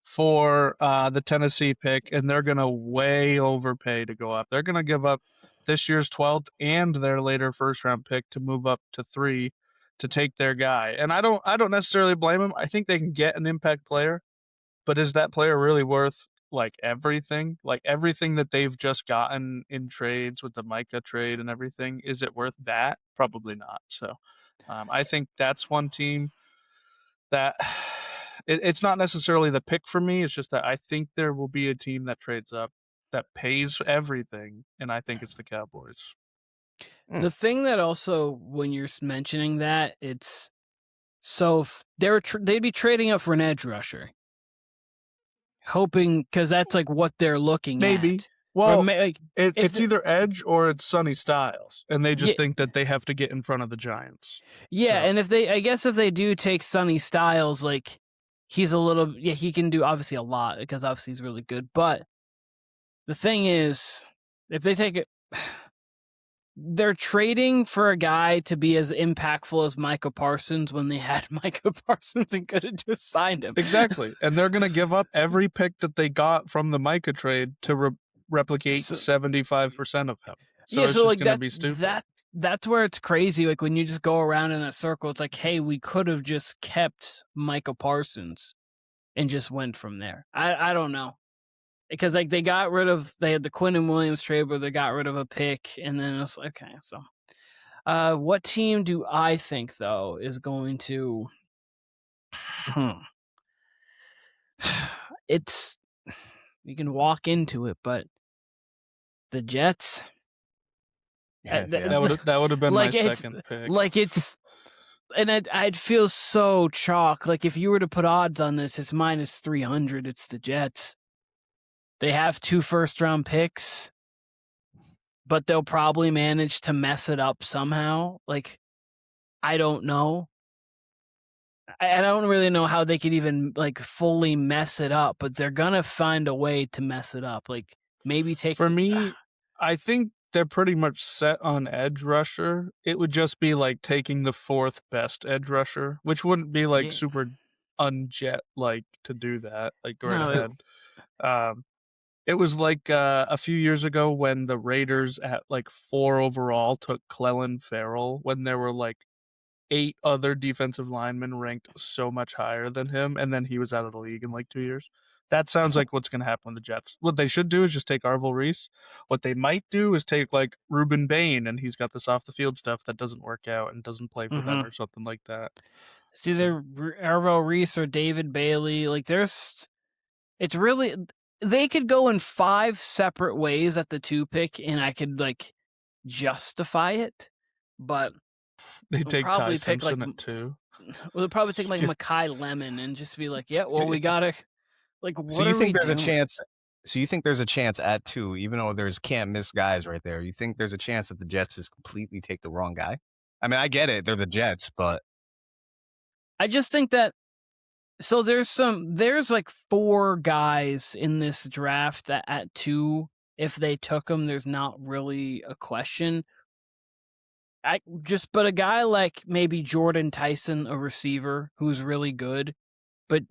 for the Tennessee pick, and they're going to way overpay to go up. They're going to give up this year's 12th and their later first-round pick to move up to 3 to take their guy. And I don't necessarily blame them. I think they can get an impact player, but is that player really worth everything? Like everything that they've just gotten in trades with the Micah trade and everything, is it worth that? Probably not. So I think that's one team that it's not necessarily the pick for me. It's just that I think there will be a team that trades up that pays everything, and I think it's the Cowboys. The thing that also, when you're mentioning that, it's so they'd be trading up for an edge rusher, hoping, because that's like what they're looking at. Maybe. Well, it's either Edge or it's Sonny Styles, and they just think that they have to get in front of the Giants. Yeah, so. And if they do take Sonny Styles, like he's a little, he can do obviously a lot because obviously he's really good. But the thing is, if they take it, they're trading for a guy to be as impactful as Micah Parsons when they had Micah Parsons and could have just signed him. Exactly, and they're going to give up every pick that they got from the Micah trade to replicate 75% of him. So it's just going to be stupid. That's where it's crazy. Like when you just go around in a circle, it's like, hey, we could have just kept Micah Parsons and just went from there. I don't know. Because like they had the Quinnen Williams trade where they got rid of a pick, and then it's like, okay, so what team do I think though is going to it's, you can walk into it, but the Jets. Yeah, that would have been my second pick. Like it's, and I'd feel so chalk. Like if you were to put odds on this, it's minus 300. It's the Jets. They have 2 first-round picks, but they'll probably manage to mess it up somehow. Like I don't know. I don't really know how they could even like fully mess it up, but they're gonna find a way to mess it up. Like maybe take. For me, I think they're pretty much set on edge rusher. It would just be like taking the 4th best edge rusher, which wouldn't be like super unjet like to do that. Like go right ahead. It was like a few years ago when the Raiders at like 4 overall took Clelin Ferrell when there were like 8 other defensive linemen ranked so much higher than him, and then he was out of the league in like 2 years. That sounds like what's going to happen with the Jets. What they should do is just take Arvil Reese. What they might do is take like Ruben Bain, and he's got this off the field stuff that doesn't work out and doesn't play for them or something like that. It's either Arvil Reese or David Bailey. Like it's really, they could go in 5 separate ways at the 2 pick, and I could like justify it, but they take Ty Simpson at 2. We'll probably take like Mekhi Lemon and just be like, yeah, well, we gotta like. What so you think there's doing? A chance? So you think there's a chance at 2, even though there's can't miss guys right there? You think there's a chance that the Jets just completely take the wrong guy? I mean, I get it, they're the Jets, but I just think that. So there's like 4 guys in this draft that at 2, if they took them, there's not really a question. But a guy like maybe Jordan Tyson, a receiver who's really good, but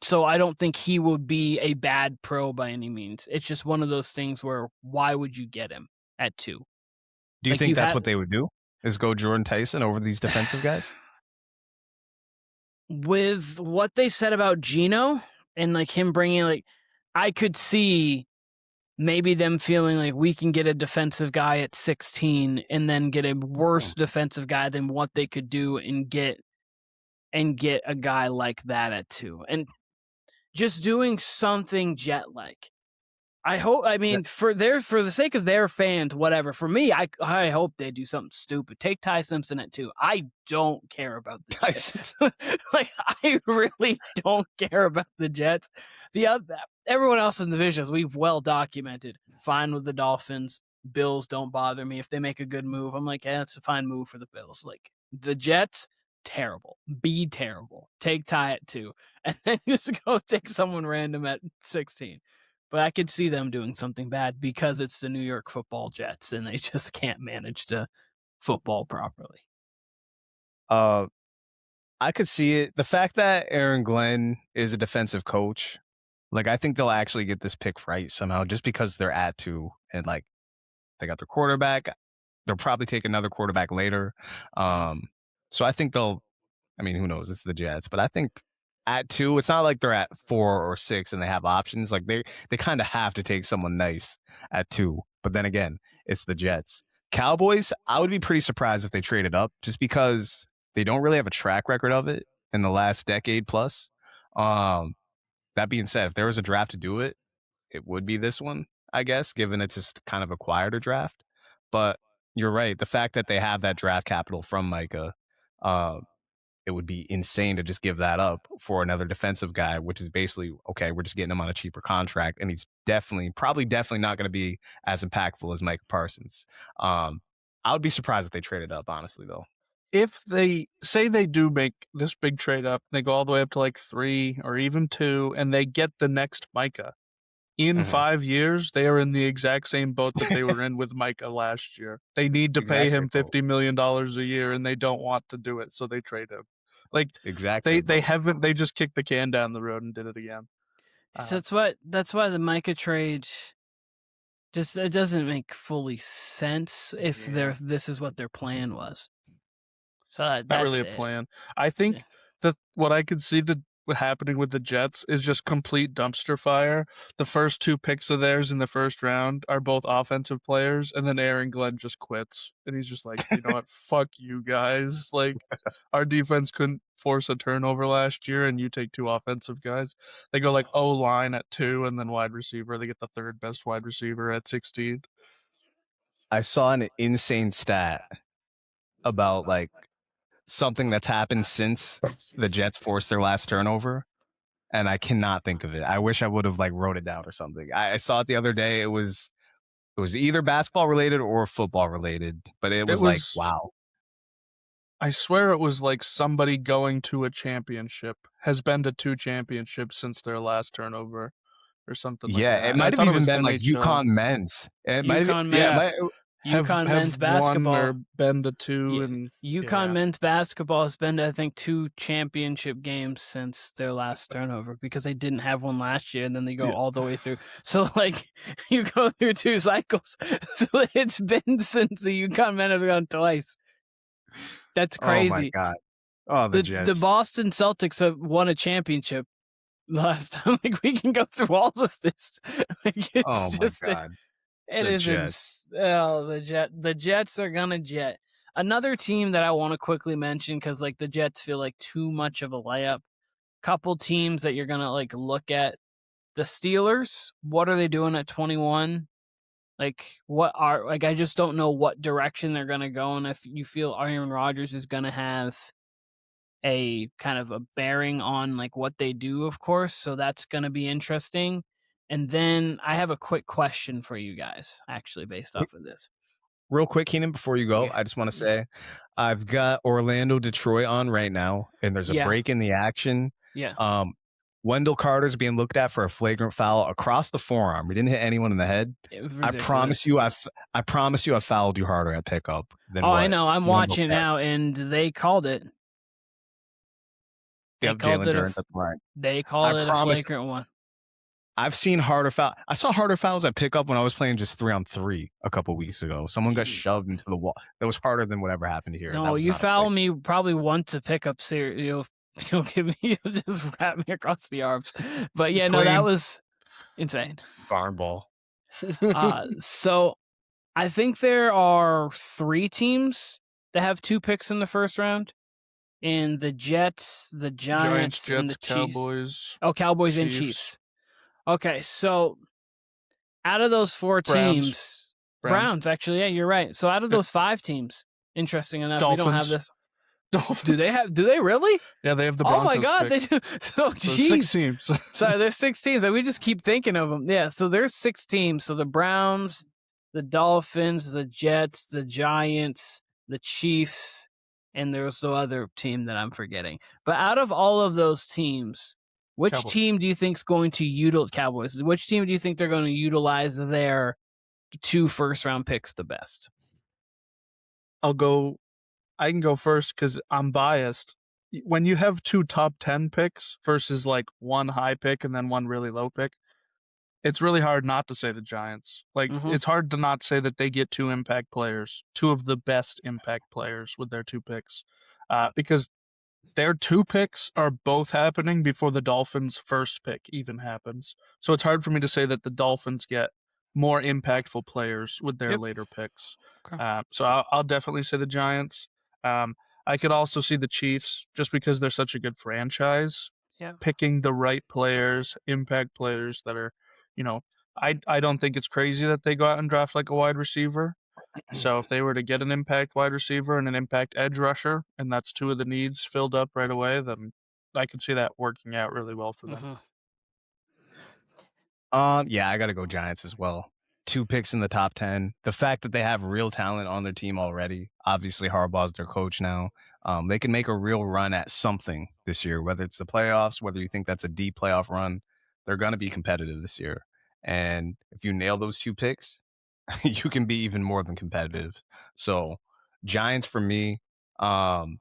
so I don't think he would be a bad pro by any means. It's just one of those things where why would you get him at 2. Do you think that's what they would do? Is go Jordan Tyson over these defensive guys? With what they said about Geno and like him bringing, like, I could see maybe them feeling like we can get a defensive guy at 16 and then get a worse defensive guy than what they could do and get a guy like that at 2. And just doing something Jet-like. I mean, for the sake of their fans, whatever. For me, I hope they do something stupid. Take Ty Simpson at 2. I don't care about the Jets. Like, I really don't care about the Jets. Everyone else in the divisions, we've well documented. Fine with the Dolphins. Bills don't bother me. If they make a good move, I'm like, it's a fine move for the Bills. Like, the Jets, terrible. Be terrible. Take Ty at 2. And then just go take someone random at 16. But I could see them doing something bad because it's the New York Football Jets and they just can't manage to football properly. I could see it. The fact that Aaron Glenn is a defensive coach, like, I think they'll actually get this pick right somehow just because they're at 2 and, like, they got their quarterback. They'll probably take another quarterback later. So I think who knows? It's the Jets. But I think at 2, it's not like they're at 4 or 6 and they have options. Like, they kind of have to take someone nice at 2. But then again, it's the Jets. Cowboys, I would be pretty surprised if they traded up just because they don't really have a track record of it in the last decade plus. That being said, if there was a draft to do it, it would be this one, I guess, given it's just kind of acquired a draft. But you're right. The fact that they have that draft capital from Micah, it would be insane to just give that up for another defensive guy, which is basically, okay, we're just getting him on a cheaper contract. And he's probably not going to be as impactful as Micah Parsons. I would be surprised if they traded up, honestly, though. If they say they do make this big trade up, they go all the way up to like 3 or even 2, and they get the next Micah. In 5 years, they are in the exact same boat that they were in with Micah last year. They need to pay him $50 million a year, and they don't want to do it, so they trade him. Like, they just kicked the can down the road and did it again. So that's why the Micah trade it doesn't make fully sense if this is what their plan was. So that's not really a plan. I think that what I could see happening with the Jets is just complete dumpster fire. The first 2 picks of theirs in the first round are both offensive players, and then Aaron Glenn just quits. And he's just like, you know what? Fuck you guys. Like, our defense couldn't force a turnover last year, and you take 2 offensive guys. They go like O-line at 2 and then wide receiver. They get the 3rd best wide receiver at 16. I saw an insane stat about, like, something that's happened since the Jets forced their last turnover, and I cannot think of it. I wish I would have, like, wrote it down or something. I saw it the other day. It was either basketball related or football related, but it was like, wow. I swear it was like somebody going to a championship has been to 2 championships since their last turnover or something like that. Yeah, it might have even been like UConn men's. UConn men's basketball or been to 2 and UConn men's basketball has been to, I think, 2 championship games since their last turnover because they didn't have one last year and then they go all the way through. So, like, you go through 2 cycles. So it's been since the UConn men have gone twice. That's crazy. Oh my God. Oh, the Jets. The Boston Celtics have won a championship last time. Like, we can go through all of this. Like, it's oh my God. It is the Jets are gonna jet. Another team that I want to quickly mention because, like, the Jets feel like too much of a layup. Couple teams that you're gonna, like, look at. The Steelers, what are they doing at 21? Like, I just don't know what direction they're gonna go, and if you feel Aaron Rodgers is gonna have a kind of a bearing on, like, what they do, of course. So that's gonna be interesting. And then I have a quick question for you guys, actually, based off of this. Real quick, Keenan, before you go, I just want to say I've got Orlando, Detroit on right now, and there's a break in the action. Yeah. Wendell Carter's being looked at for a flagrant foul across the forearm. He didn't hit anyone in the head. I promise you, I fouled you harder at pickup than I know. I'm watching now, and they called it. They called it a flagrant one. I've seen harder foul. I saw harder fouls at pickup when I was playing just 3-on-3 a couple weeks ago. Someone got shoved into the wall. That was harder than whatever happened here. No, that was you not foul me probably once a pickup series. You'll give me, you'll just wrap me across the arms. But yeah, no, that was insane. Barn ball. So I think there are 3 teams that have 2 picks in the first round. In the Jets, the Giants, and the Chiefs. Cowboys. Oh, Cowboys and Chiefs. Okay, so out of those 4 teams, Browns actually, yeah, you're right. So out of those 5 teams, interesting enough, Dolphins. we don't have this. Dolphins. Do they really? Yeah, they have the Broncos. Oh my God, pick. they do. So, geez. 6 teams. Sorry, there's 6 teams. We just keep thinking of them. Yeah, so there's 6 teams. So the Browns, the Dolphins, the Jets, the Giants, the Chiefs, and there's no other team that I'm forgetting. But out of all of those teams, which Cowboys. team do you think is going to utilize Cowboys? Which team do you think they're going to utilize their 2 first-round picks the best? I can go first because I'm biased. When you have 2 top 10 picks versus like 1 high pick and then 1 really low pick, it's really hard not to say the Giants. It's hard to not say that they get 2 impact players, 2 of the best impact players with their 2 picks, because their 2 picks are both happening before the Dolphins' first pick even happens. So it's hard for me to say that the Dolphins get more impactful players with their later picks. Okay. So I'll definitely say the Giants. I could also see the Chiefs just because they're such a good franchise. Yeah. Picking the right players, impact players that are, I don't think it's crazy that they go out and draft like a wide receiver. So if they were to get an impact wide receiver and an impact edge rusher, and that's 2 of the needs filled up right away, then I could see that working out really well for them. Yeah, I got to go Giants as well. 2 picks in the top 10. The fact that they have real talent on their team already. Obviously, Harbaugh's their coach now. They can make a real run at something this year, whether it's the playoffs, whether you think that's a deep playoff run. They're going to be competitive this year. And if you nail those 2 picks, you can be even more than competitive. So Giants for me. And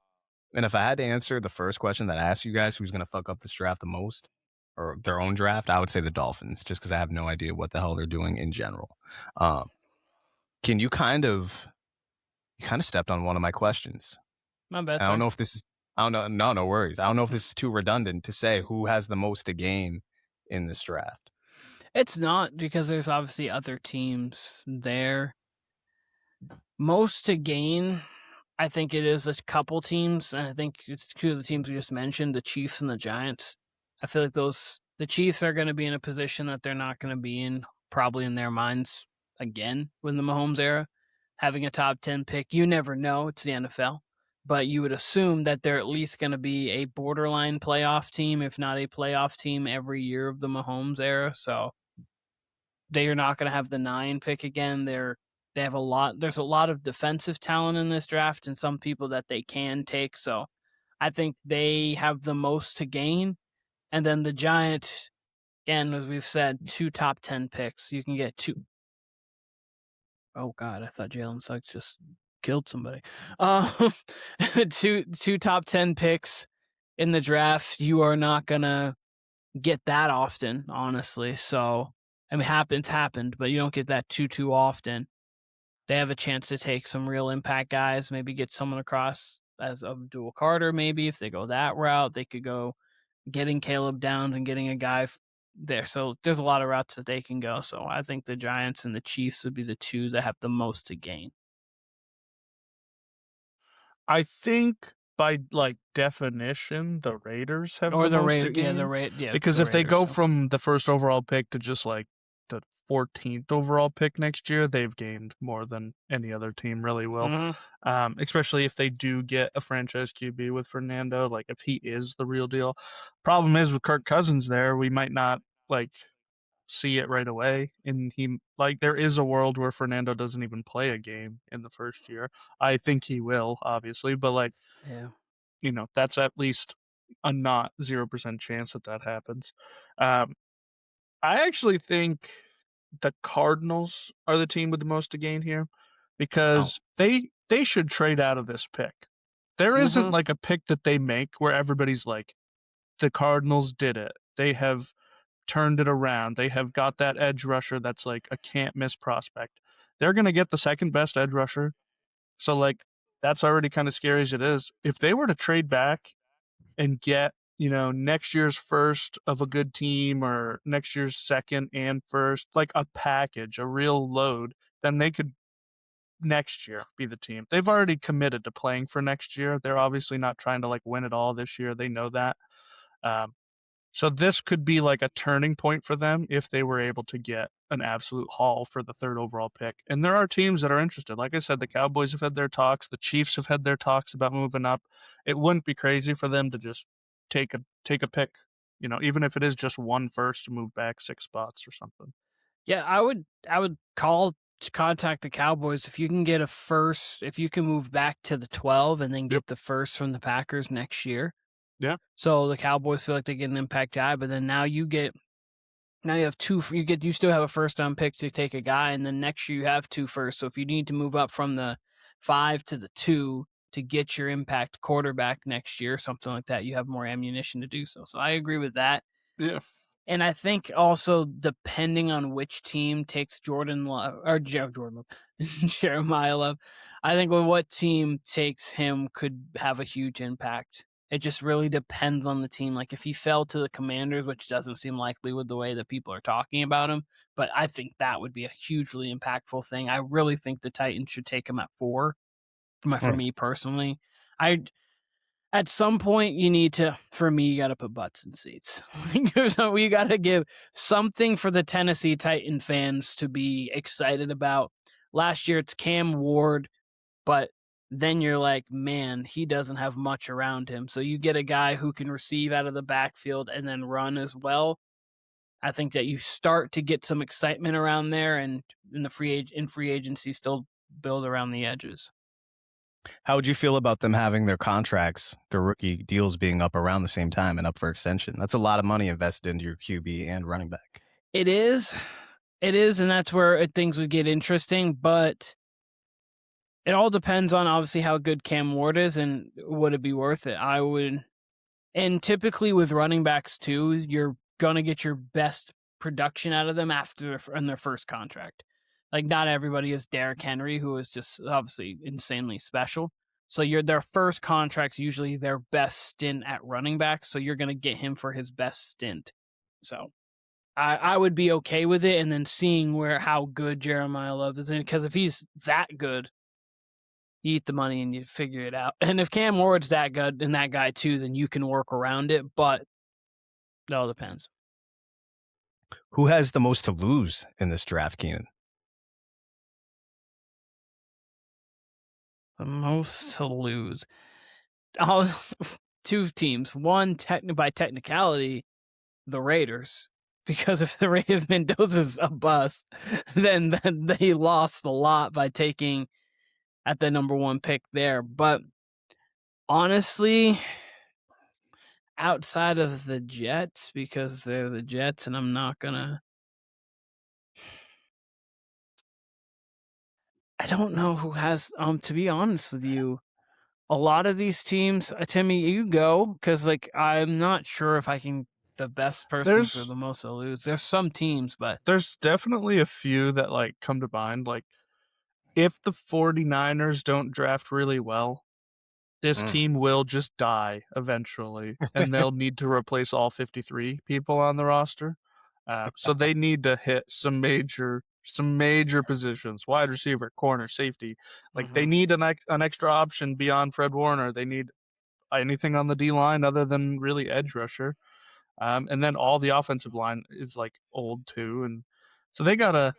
if I had to answer the first question that I asked you guys, who's going to fuck up this draft the most, or their own draft, I would say the Dolphins, just because I have no idea what the hell they're doing in general. Can you kind of stepped on one of my questions. My bad. I don't know if this is, I don't know, no worries. I don't know if this is too redundant to say who has the most to gain in this draft. It's not, because there's obviously other teams there. Most to gain, I think it is a couple teams, and I think it's 2 of the teams we just mentioned, the Chiefs and the Giants. I feel like the Chiefs are going to be in a position that they're not going to be in, probably in their minds again, with the Mahomes era. Having a top 10 pick, you never know, it's the NFL. But you would assume that they're at least going to be a borderline playoff team, if not a playoff team, every year of the Mahomes era. So they are not going to have the 9 pick again. They have a lot. There's a lot of defensive talent in this draft, and some people that they can take. So I think they have the most to gain. And then the Giants, again, as we've said, 2 top 10 picks. You can get 2. Oh God, I thought Jalen Suggs just killed somebody. 2 top 10 picks in the draft. You are not gonna get that often, honestly. So I mean, it's happened, but you don't get that too often. They have a chance to take some real impact guys, maybe get someone across as Abdul Carter. Maybe if they go that route, they could go getting Caleb Downs and getting a guy there. So there's a lot of routes that they can go. So I think the Giants and the Chiefs would be the 2 that have the most to gain. I think by definition, the Raiders have the most to gain. Because if they go from the first overall pick to just the 14th overall pick next year, they've gained more than any other team really will. Mm-hmm. Especially if they do get a franchise QB with Fernando, if he is the real deal. Problem is with Kirk Cousins there, we might not see it right away. And there is a world where Fernando doesn't even play a game in the first year. I think he will, obviously, but that's at least a not 0% chance that happens. I actually think the Cardinals are the team with the most to gain here, because they should trade out of this pick. There isn't a pick that they make where everybody's like, the Cardinals did it. They have turned it around. They have got that edge rusher that's like a can't miss prospect. They're going to get the second best edge rusher. So like that's already kind of scary as it is. If they were to trade back and get, next year's first of a good team or next year's second and first, like a package, a real load, then they could next year be the team. They've already committed to playing for next year. They're obviously not trying to like win it all this year. They know that. Um, so this could be like a turning point for them if they were able to get an absolute haul for the third overall pick. And there are teams that are interested. Like I said, the Cowboys have had their talks. The Chiefs have had their talks about moving up. It wouldn't be crazy for them to just take a pick, even if it is just one first to move back 6 spots or something. Yeah, I would contact the Cowboys if you can get a first, if you can move back to the 12 and then get the first from the Packers next year. Yeah. So the Cowboys feel like they get an impact guy, but then now you have two. You still have a first round pick to take a guy, and then next year you have 2 firsts. So if you need to move up from the 5 to the 2 to get your impact quarterback next year, something like that, you have more ammunition to do so. So I agree with that. Yeah. And I think also depending on which team takes Jordan Love or Jeremiah Love, I think what team takes him could have a huge impact. It just really depends on the team. Like if he fell to the Commanders, which doesn't seem likely with the way that people are talking about him, but I think that would be a hugely impactful thing. I really think the Titans should take him at 4. For me personally, at some point you got to put butts in seats. So you got to give something for the Tennessee Titan fans to be excited about. Last year it's Cam Ward, but then you're like, man, he doesn't have much around him. So you get a guy who can receive out of the backfield and then run as well. I think that you start to get some excitement around there, and in free agency still build around the edges. How would you feel about them having their contracts, their rookie deals being up around the same time and up for extension? That's a lot of money invested into your QB and running back. It is, and that's where things would get interesting, but it all depends on obviously how good Cam Ward is and would it be worth it. And typically with running backs too, you're going to get your best production out of them in their first contract. Like not everybody is Derrick Henry, who is just obviously insanely special. So their first contract's usually their best stint at running back. So you're going to get him for his best stint. So I would be okay with it. And then seeing how good Jeremiah Love is in, because if he's that good, you eat the money and you figure it out. And if Cam Ward's that good and that guy too, then you can work around it. But it all depends. Who has the most to lose in this draft, Keenan? The most to lose. 2 teams. One, by technicality, the Raiders. Because if Mendoza's a bust, then they lost a lot by taking at the number 1 pick there. But honestly, outside of the Jets, because they're the Jets, and I'm not gonna. I don't know who has. To be honest with you, a lot of these teams. Timmy, you go, because I'm not sure if I can. The best person for the most to lose. There's some teams, but there's definitely a few that come to mind. Like if the 49ers don't draft really well, this team will just die eventually, and they'll need to replace all 53 people on the roster. So they need to hit some major positions: wide receiver, corner, safety. They need an extra option beyond Fred Warner. They need anything on the D line other than really edge rusher. And then all the offensive line is old too, and so they gotta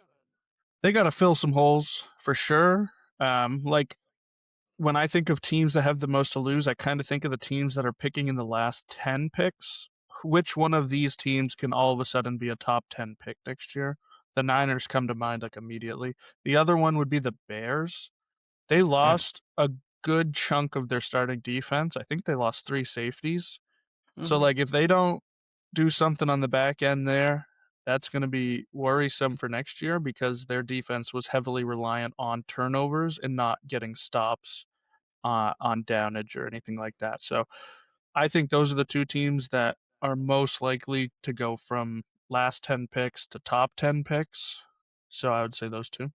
fill some holes for sure. When I think of teams that have the most to lose, I kind of think of the teams that are picking in the last 10 picks. Which one of these teams can all of a sudden be a top 10 pick next year? The Niners come to mind immediately. The other one would be the Bears. They lost a good chunk of their starting defense. I think they lost 3 safeties. So if they don't do something on the back end there, that's going to be worrisome for next year because their defense was heavily reliant on turnovers and not getting stops on downage or anything like that. So I think those are the 2 teams that are most likely to go from last 10 picks to top 10 picks. So I would say those two.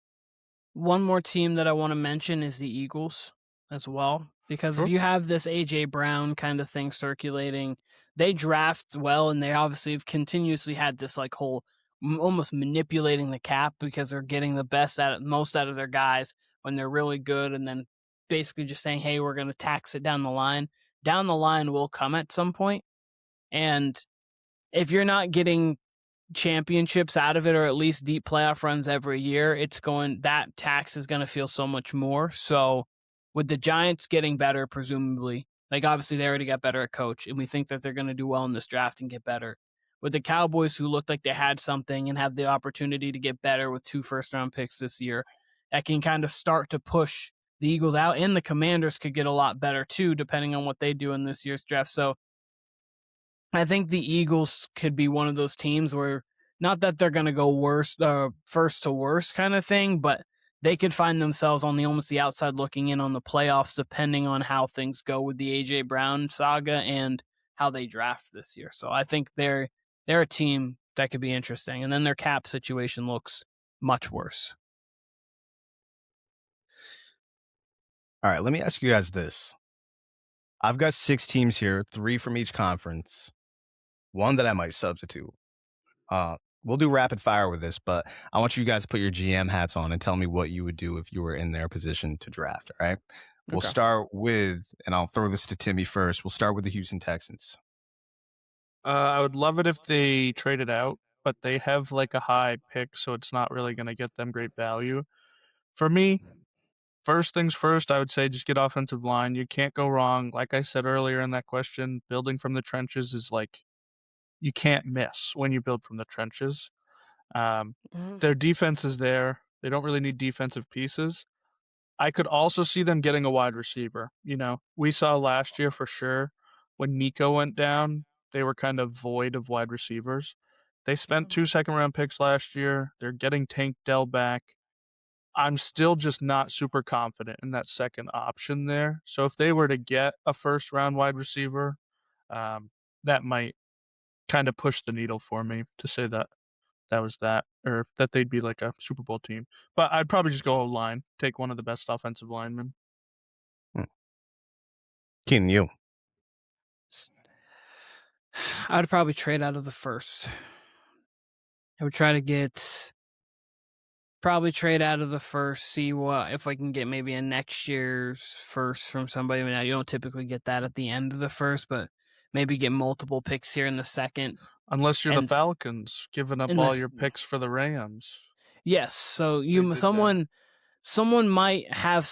One more team that I want to mention is the Eagles as well, because if you have this A.J. Brown kind of thing circulating, they draft well, and they obviously have continuously had this like whole almost manipulating the cap because they're getting the most out of their guys when they're really good, and then basically just saying, hey, we're going to tax it down the line. Down the line will come at some point, and if you're not getting championships out of it, or at least deep playoff runs every year, that tax is going to feel so much more. So with the Giants getting better, presumably, like obviously they already got better at coach, and we think that they're going to do well in this draft and get better. With the Cowboys, who looked like they had something and have the opportunity to get better with 2 first-round picks this year, that can kind of start to push the Eagles out, and the Commanders could get a lot better too, depending on what they do in this year's draft. So I think the Eagles could be one of those teams where, not that they're going to go first to worst kind of thing, but they could find themselves on almost the outside looking in on the playoffs, depending on how things go with the A.J. Brown saga and how they draft this year. So I think they're a team that could be interesting. And then their cap situation looks much worse. All right, let me ask you guys this. I've got 6 teams here, 3 from each conference, 1 that I might substitute. We'll do rapid fire with this, but I want you guys to put your GM hats on and tell me what you would do if you were in their position to draft, all right? We'll start with, and I'll throw this to Timmy first, we'll start with the Houston Texans. I would love it if they traded out, but they have like a high pick, so it's not really going to get them great value. For me, first things first, I would say just get offensive line. You can't go wrong. Like I said earlier in that question, building from the trenches is like, you can't miss when you build from the trenches. Their defense is there. They don't really need defensive pieces. I could also see them getting a wide receiver. You know, we saw last year for sure when Nico went down, they were kind of void of wide receivers. They spent 2 second-round picks last year. They're getting Tank Dell back. I'm still just not super confident in that second option there. So if they were to get a first-round wide receiver, that might kind of push the needle for me to say that was that, or that they'd be like a Super Bowl team. But I'd probably just go O-line, take one of the best offensive linemen. Keenan, you? I'd probably trade out of the first. I would try to probably trade out of the first, see if I can get maybe a next year's first from somebody. I mean, you don't typically get that at the end of the first, but maybe get multiple picks here in the second. Unless you're the Falcons, giving up all your picks for the Rams. Yes, so someone might have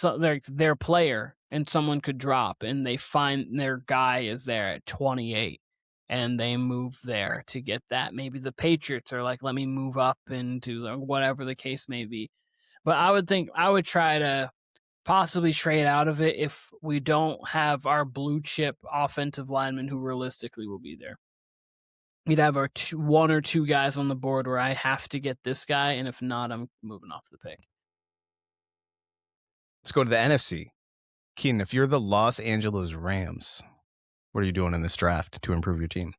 their player, and someone could drop, and they find their guy is there at 28, and they move there to get that. Maybe the Patriots are like, let me move up into whatever the case may be. But I would try to possibly trade out of it if we don't have our blue chip offensive linemen who realistically will be there. We'd have our 1 or 2 guys on the board where I have to get this guy, and if not, I'm moving off the pick. Let's go to the NFC. Keenan, if you're the Los Angeles Rams, what are you doing in this draft to improve your team?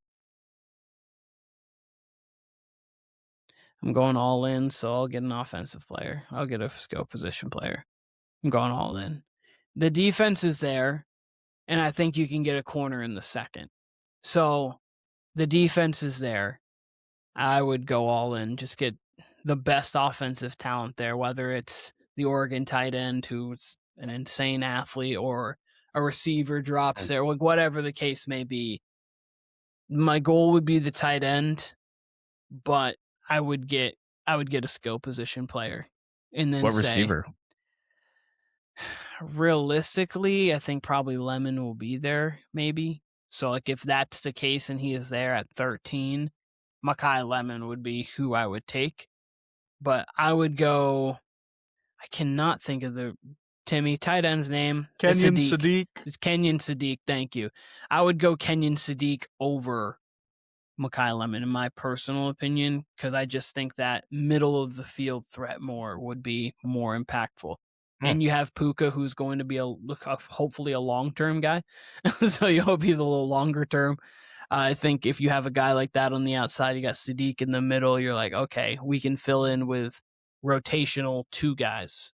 I'm going all in, so I'll get an offensive player. I'll get a skill position player. I'm going all in. The defense is there, and I think you can get a corner in the second. So the defense is there. I would go all in, just get the best offensive talent there, whether it's the Oregon tight end who's an insane athlete or a receiver drops there, whatever the case may be. My goal would be the tight end, but I would get a skill position player. And then what receiver? Realistically, I think probably Lemon will be there, maybe. So like if that's the case and he is there at 13, Mekhi Lemon would be who I would take. But I would go, I cannot think of the Timmy tight end's name. Kenyon Sadiq. It's Kenyon Sadiq, thank you. I would go Kenyon Sadiq over Mekhi Lemon in my personal opinion, because I just think that middle of the field threat would be more impactful. And you have Puka, who's going to be hopefully a long-term guy. So you hope he's a little longer term. I think if you have a guy like that on the outside, you got Sadiq in the middle, you're like, okay, we can fill in with rotational 2 guys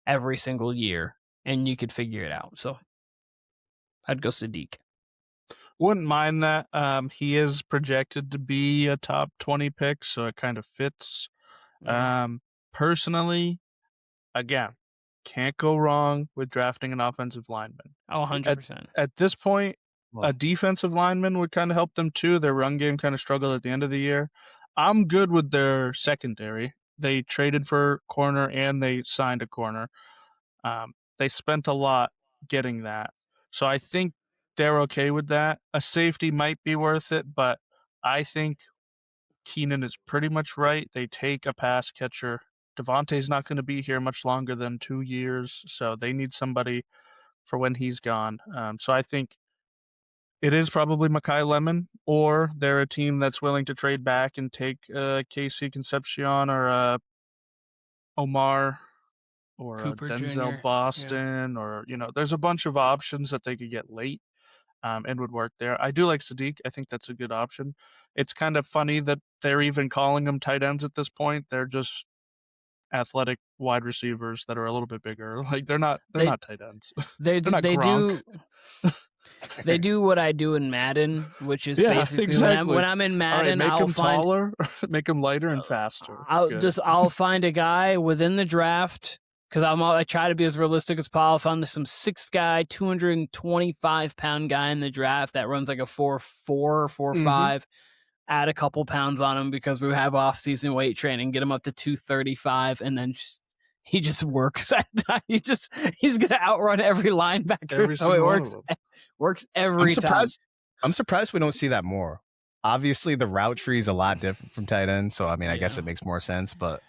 every single year, and you could figure it out. So I'd go Sadiq. Wouldn't mind that. He is projected to be a top 20 pick, so it kind of fits. Personally, again, can't go wrong with drafting an offensive lineman. Oh, 100%. At this point, a defensive lineman would kind of help them too. Their run game kind of struggled at the end of the year. I'm good with their secondary. They traded for corner and they signed a corner. They spent a lot getting that. So I think they're okay with that. A safety might be worth it, but I think Keenan is pretty much right. They take a pass catcher. Devontae's not going to be here much longer than 2 years, so they need somebody for when he's gone. So I think it is probably Mekhi Lemon, or they're a team that's willing to trade back and take KC Concepcion or Omar or Cooper Denzel Jr., Boston, or there's a bunch of options that they could get late and would work there. I do like Sadiq. I think that's a good option. It's kind of funny that they're even calling them tight ends at this point. They're just athletic wide receivers that are a little bit bigger. Like they're not tight ends. They They're not they Gronk. do they do what I do in Madden, which is basically exactly. when I'm in Madden, make I'll them find taller, make them lighter and faster. I'll find a guy within the draft because I try to be as realistic as possible. I found some 6 guy, 225-pound guy in the draft that runs like a 4.4 or 4.5. Add a couple pounds on him because we have off-season weight training, get him up to 235, and then he just works. He's gonna outrun every linebacker. So it works every time. I'm surprised we don't see that more. Obviously, the route tree is a lot different from tight end, so I mean, I guess it makes more sense. But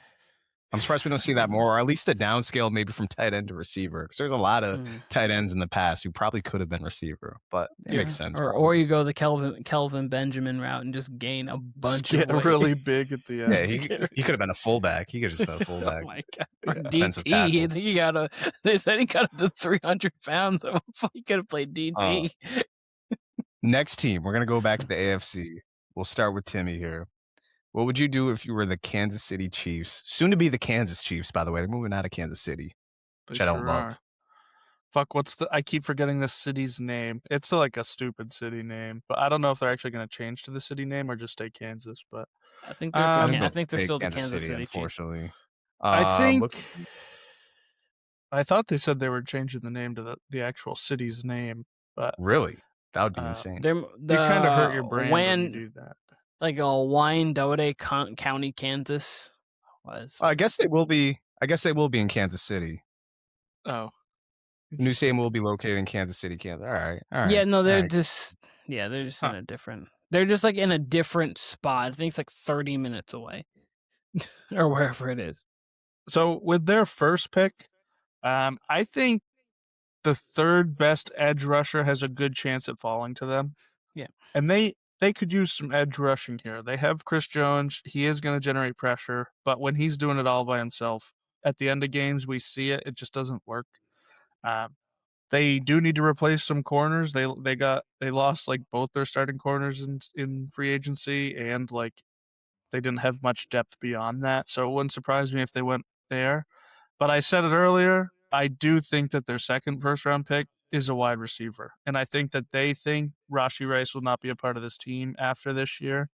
I'm surprised we don't see that more, or at least the downscale maybe from tight end to receiver, because there's a lot of tight ends in the past who probably could have been receiver, but it makes sense. Or you go the Kelvin Benjamin route and just gain a bunch of weight. Really big at the end. Yeah, he could have been a fullback. He could have just been a fullback. Oh my god! DT. They said he got up to 300 pounds. He could have played DT. Next team, we're gonna go back to the AFC. We'll start with Timmy here. What would you do if you were the Kansas City Chiefs? Soon to be the Kansas Chiefs, by the way. They're moving out of Kansas City, which I don't love. Fuck, I keep forgetting this city's name. It's like a stupid city name, but I don't know if they're actually going to change to the city name or just stay Kansas. But I think they're still the Kansas City, unfortunately. I thought they said they were changing the name to the actual city's name, but really, that would be insane. You kind of hurt your brand when you do that. Like a Wyandotte County, Kansas. I guess they will be. I guess they will be in Kansas City. Oh, New Stadium will be located in Kansas City, Kansas. All right. Yeah, no, they're just in a different. They're just like in a different spot. I think it's like 30 minutes away, or wherever it is. So with their first pick, I think the third best edge rusher has a good chance at falling to them. Yeah, and they could use some edge rushing here. They have Chris Jones. He is going to generate pressure, but when he's doing it all by himself, at the end of games, we see it. It just doesn't work. They do need to replace some corners. They lost like both their starting corners in free agency, and like they didn't have much depth beyond that. So it wouldn't surprise me if they went there. But I said it earlier, I do think that their second first-round pick is a wide receiver. And I think that they think Rashee Rice will not be a part of this team after this year.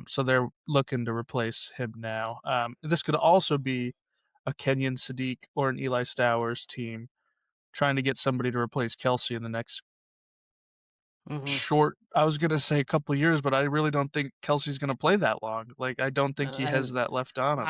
So they're looking to replace him now. This could also be a Kenyon Sadiq or an Eli Stowers team trying to get somebody to replace Kelsey in the next short, I was going to say a couple of years, but I really don't think Kelsey's going to play that long. Like, I don't think he has that left on him.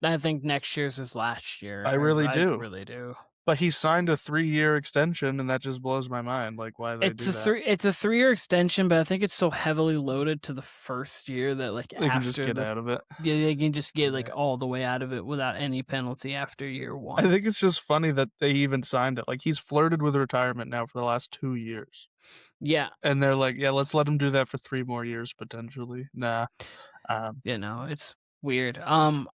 I think next year's his last year. I really do. Really do. But he signed a 3-year extension, and that just blows my mind. Like, why they do that? It's a 3-year extension, but I think it's so heavily loaded to the first year that like they can just get out of it. Yeah, they can just get like all the way out of it without any penalty after year 1. I think it's just funny that they even signed it. Like, he's flirted with retirement now for the last 2 years. Yeah, and they're like, yeah, let's let him do that for 3 more years potentially. Nah. It's weird. I'm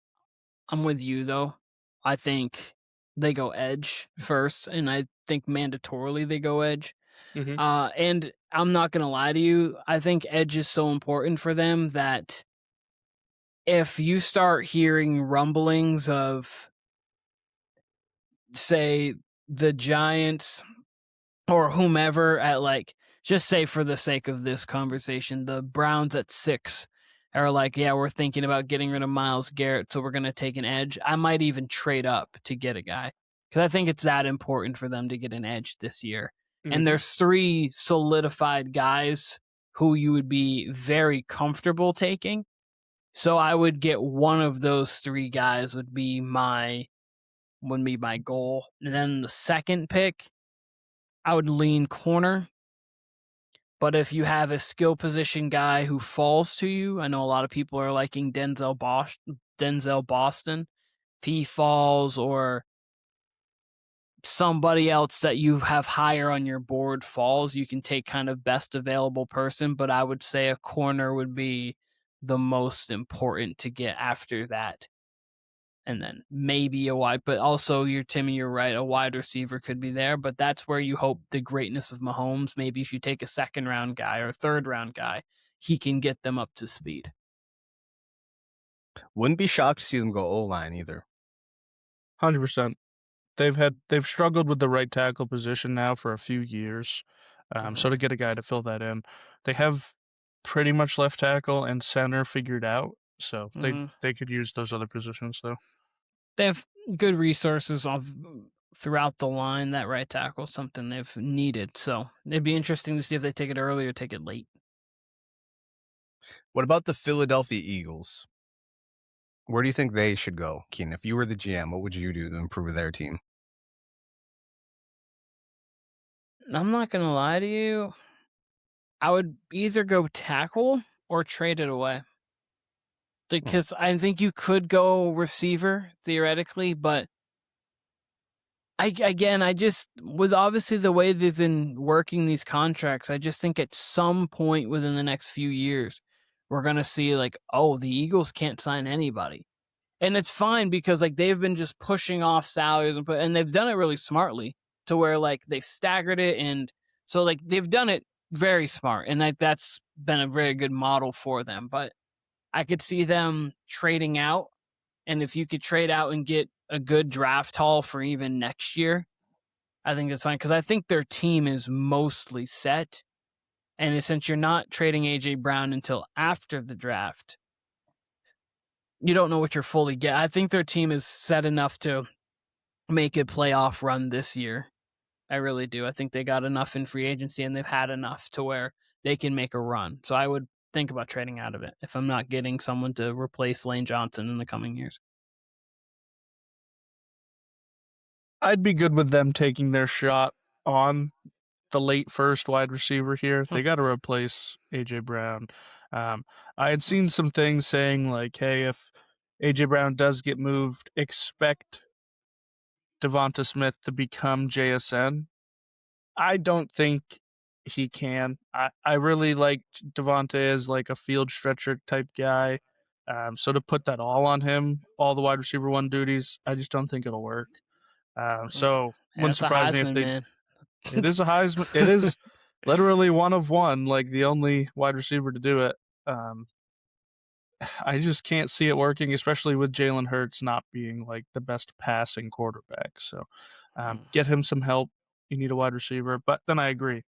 with you though. I think they go edge first, and I think mandatorily they go edge. Mhm. And I'm not going to lie to you. I think edge is so important for them that if you start hearing rumblings of, say, the Giants or whomever at like, just say for the sake of this conversation, the Browns at 6 are like, yeah, we're thinking about getting rid of Myles Garrett, so we're going to take an edge. I might even trade up to get a guy because I think it's that important for them to get an edge this year. And Mhm. there's 3 solidified guys who you would be very comfortable taking. So I would get one of those 3 guys would be my goal. And then the second pick, I would lean corner. But if you have a skill position guy who falls to you, I know a lot of people are liking Denzel Boston. If he falls or somebody else that you have higher on your board falls, you can take kind of best available person. But I would say a corner would be the most important to get after that. And then maybe a wide, but also you're right, a wide receiver could be there, but that's where you hope the greatness of Mahomes, maybe if you take a second round guy or third round guy, he can get them up to speed. Wouldn't be shocked to see them go O-line either. 100%. They've struggled with the right tackle position now for a few years. So to get a guy to fill that in, they have pretty much left tackle and center figured out. So they could use those other positions though. They have good resources throughout the line. That right tackle is something they've needed. So it'd be interesting to see if they take it early or take it late. What about the Philadelphia Eagles? Where do you think they should go, Keenan? If you were the GM, what would you do to improve their team? I'm not going to lie to you. I would either go tackle or trade it away. Because I think you could go receiver theoretically, but I just with obviously the way they've been working these contracts, I just think at some point within the next few years, we're gonna see like, oh, the Eagles can't sign anybody, and it's fine because like they've been just pushing off salaries and they've done it really smartly to where like they've staggered it, and so like they've done it very smart, and that's been a very good model for them, but. I could see them trading out. And if you could trade out and get a good draft haul for even next year, I think that's fine. Because I think their team is mostly set. And since you're not trading A.J. Brown until after the draft, you don't know what you're fully getting. I think their team is set enough to make a playoff run this year. I really do. I think they got enough in free agency and they've had enough to where they can make a run. So I would think about trading out of it if I'm not getting someone to replace Lane Johnson in the coming years. I'd be good with them taking their shot on the late first wide receiver here. They got to replace AJ Brown. I had seen some things saying like, hey, if AJ Brown does get moved, expect Devonta Smith to become JSN. I don't think he can. I really like Devonta as like a field stretcher type guy. So to put that all on him, all the wide receiver one duties, I just don't think it'll work. So wouldn't That's a surprise me if Heisman, they. man. It is a Heisman. It is literally one of one, like the only wide receiver to do it. I just can't see it working, especially with Jalen Hurts not being like the best passing quarterback. So get him some help. You need a wide receiver. But then I agree.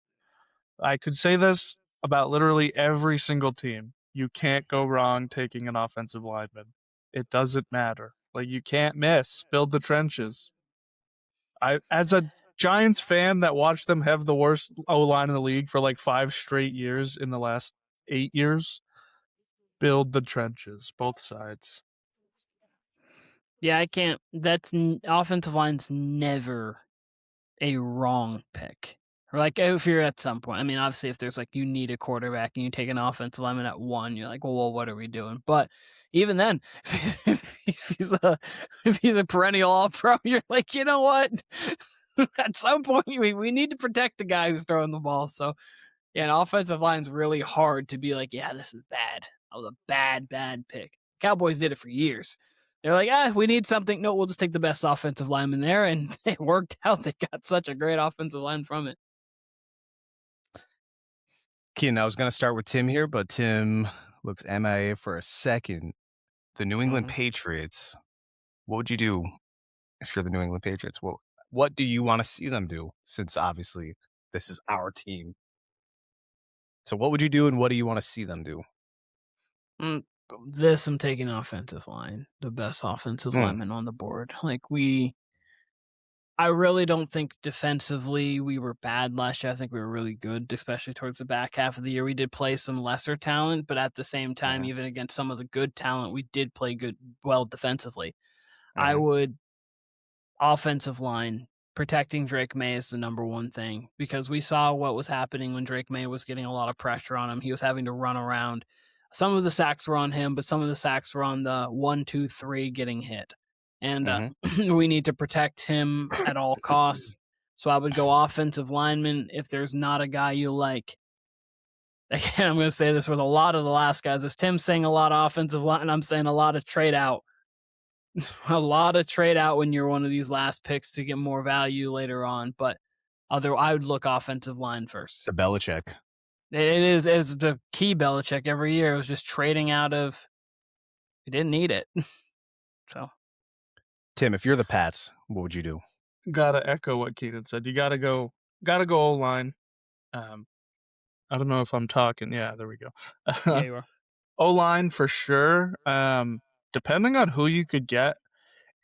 I could say this about literally every single team. You can't go wrong taking an offensive lineman. It doesn't matter. Like you can't miss. Build the trenches. As a Giants fan that watched them have the worst O line in the league for like 5 straight years in the last 8 years, build the trenches, both sides. Yeah, I can't. Offensive line's never a wrong pick. Or like if you're at some point, I mean, obviously, if there's like you need a quarterback and you take an offensive lineman at 1, you're like, well, what are we doing? But even then, if he's a perennial All Pro, you're like, you know what? At some point, we need to protect the guy who's throwing the ball. So yeah, an offensive line's really hard to be like, yeah, this is bad. That was a bad pick. Cowboys did it for years. They're like, we need something. No, we'll just take the best offensive lineman there. And it worked out. They got such a great offensive line from it. Keenan, I was going to start with Tim here, but Tim looks MIA for a second. The New England Patriots. What would you do if you're the New England Patriots? What do you want to see them do? Since obviously this is our team. So what would you do and what do you want to see them do? I'm taking offensive line, the best offensive Mm. lineman on the board. I really don't think defensively we were bad last year. I think we were really good, especially towards the back half of the year. We did play some lesser talent, but at the same time, even against some of the good talent, we did play well defensively. I would offensive line, protecting Drake May is the number one thing, because we saw what was happening when Drake May was getting a lot of pressure on him. He was having to run around. Some of the sacks were on him, but some of the sacks were on the 1, 2, 3 getting hit. And we need to protect him at all costs. So I would go offensive lineman. If there's not a guy you like, again, I'm going to say this with a lot of the last guys. Is Tim saying a lot of offensive line, and I'm saying a lot of trade out. A lot of trade out when you're one of these last picks to get more value later on. But I would look offensive line first. The Belichick. It's the key Belichick every year. It was just trading out of. He didn't need it. So, Tim, if you're the Pats, what would you do? Gotta echo what Keenan said. You gotta go O-line. I don't know if I'm talking. Yeah, there we go. yeah, you are. O-line for sure. Depending on who you could get,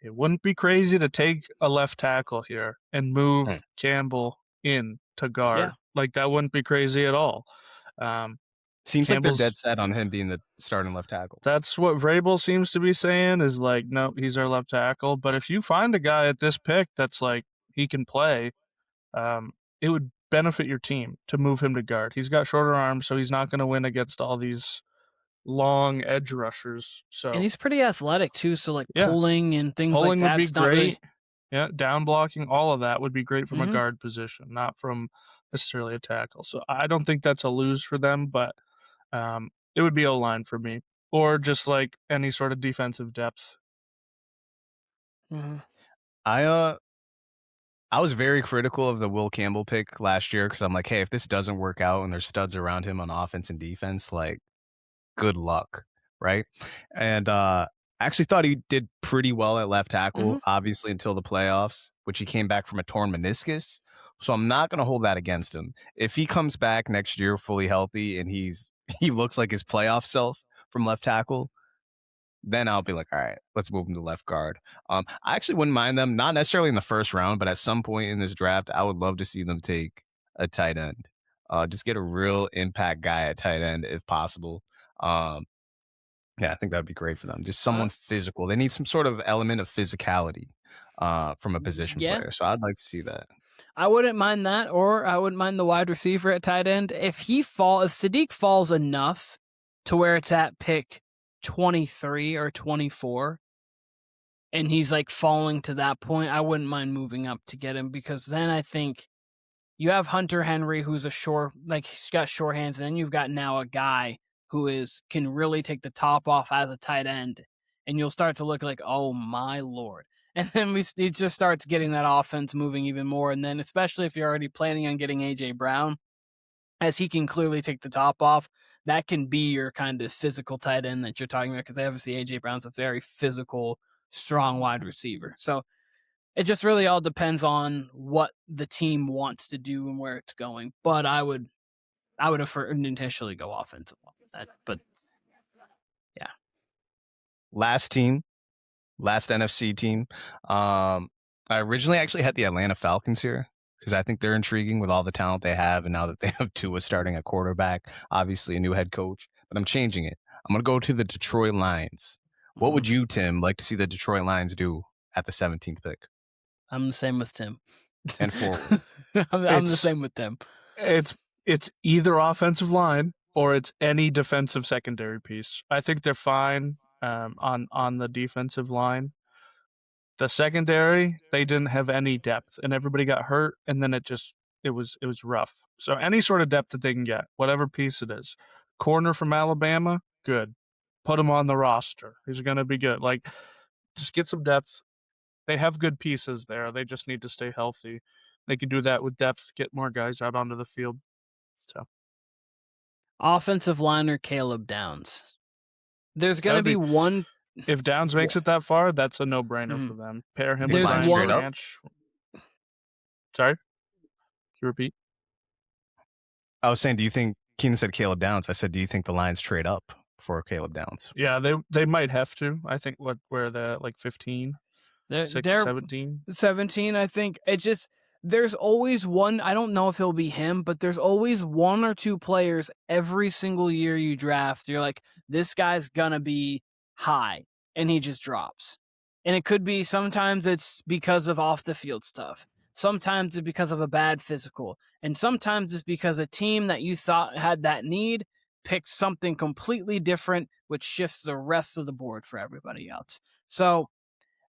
it wouldn't be crazy to take a left tackle here and move Campbell in to guard. Yeah. Like, that wouldn't be crazy at all. Seems like Campbell's- they're dead set on him being the starting left tackle. That's what Vrabel seems to be saying, is like, no, he's our left tackle. But if you find a guy at this pick that's like, he can play, it would benefit your team to move him to guard. He's got shorter arms, so he's not going to win against all these long edge rushers. So, And he's pretty athletic too, so pulling and things pulling like that would be great. really... Yeah, down blocking, all of that would be great from a Mhm. guard position, not from necessarily a tackle. So I don't think that's a lose for them, but it would be O-line for me, or just like any sort of defensive depth. I was very critical of the Will Campbell pick last year because I'm like, hey, if this doesn't work out and there's studs around him on offense and defense, like, good luck, right? And I actually thought he did pretty well at left tackle, obviously until the playoffs, which he came back from a torn meniscus. So I'm not going to hold that against him. If he comes back next year fully healthy and he looks like his playoff self from left tackle, then I'll be like, all right, let's move him to left guard. I actually wouldn't mind them, not necessarily in the first round, but at some point in this draft, I would love to see them take a tight end. Just get a real impact guy at tight end if possible. Yeah, I think that would be great for them. Just someone physical. They need some sort of element of physicality from a position player. So I'd like to see that. I wouldn't mind that, or I wouldn't mind the wide receiver at tight end. If Sadiq falls enough to where it's at pick 23 or 24, and he's like falling to that point, I wouldn't mind moving up to get him, because then I think you have Hunter Henry, who's he's got short hands, and then you've got now a guy who can really take the top off as a tight end, and you'll start to look like, oh my Lord. And then he just starts getting that offense moving even more. And then, especially if you're already planning on getting A.J. Brown, as he can clearly take the top off, that can be your kind of physical tight end that you're talking about, because obviously A.J. Brown's a very physical, strong wide receiver. So it just really all depends on what the team wants to do and where it's going. But I would initially go offensive line. But yeah. Last NFC team. I originally actually had the Atlanta Falcons here because I think they're intriguing with all the talent they have, and now that they have Tua starting at quarterback, obviously a new head coach. But I'm changing it. I'm going to go to the Detroit Lions. What would you, Tim, like to see the Detroit Lions do at the 17th pick? I'm the same with Tim. And forward. I'm the same with Tim. It's either offensive line or it's any defensive secondary piece. I think they're fine on the defensive line. The secondary, they didn't have any depth, and everybody got hurt, and then it was rough. So any sort of depth that they can get, whatever piece it is. Corner from Alabama, good. Put him on the roster. He's going to be good. Like, just get some depth. They have good pieces there. They just need to stay healthy. They can do that with depth, get more guys out onto the field. So Offensive liner Caleb Downs. There's going to be one. If Downs makes it that far, that's a no-brainer for them. Pair him with There's Brian one. Branch. Sorry? Can you repeat? I was saying, do you think Keenan said Caleb Downs? I said, do you think the Lions trade up for Caleb Downs? Yeah, they might have to. I think where they're like 15, 17. 17, I think. It's just there's always one. I don't know if he'll be him, but there's always one or two players every single year you draft. You're like, this guy's gonna be high, and he just drops. And it could be sometimes it's because of off the field stuff. Sometimes it's because of a bad physical. And sometimes it's because a team that you thought had that need picked something completely different, which shifts the rest of the board for everybody else. So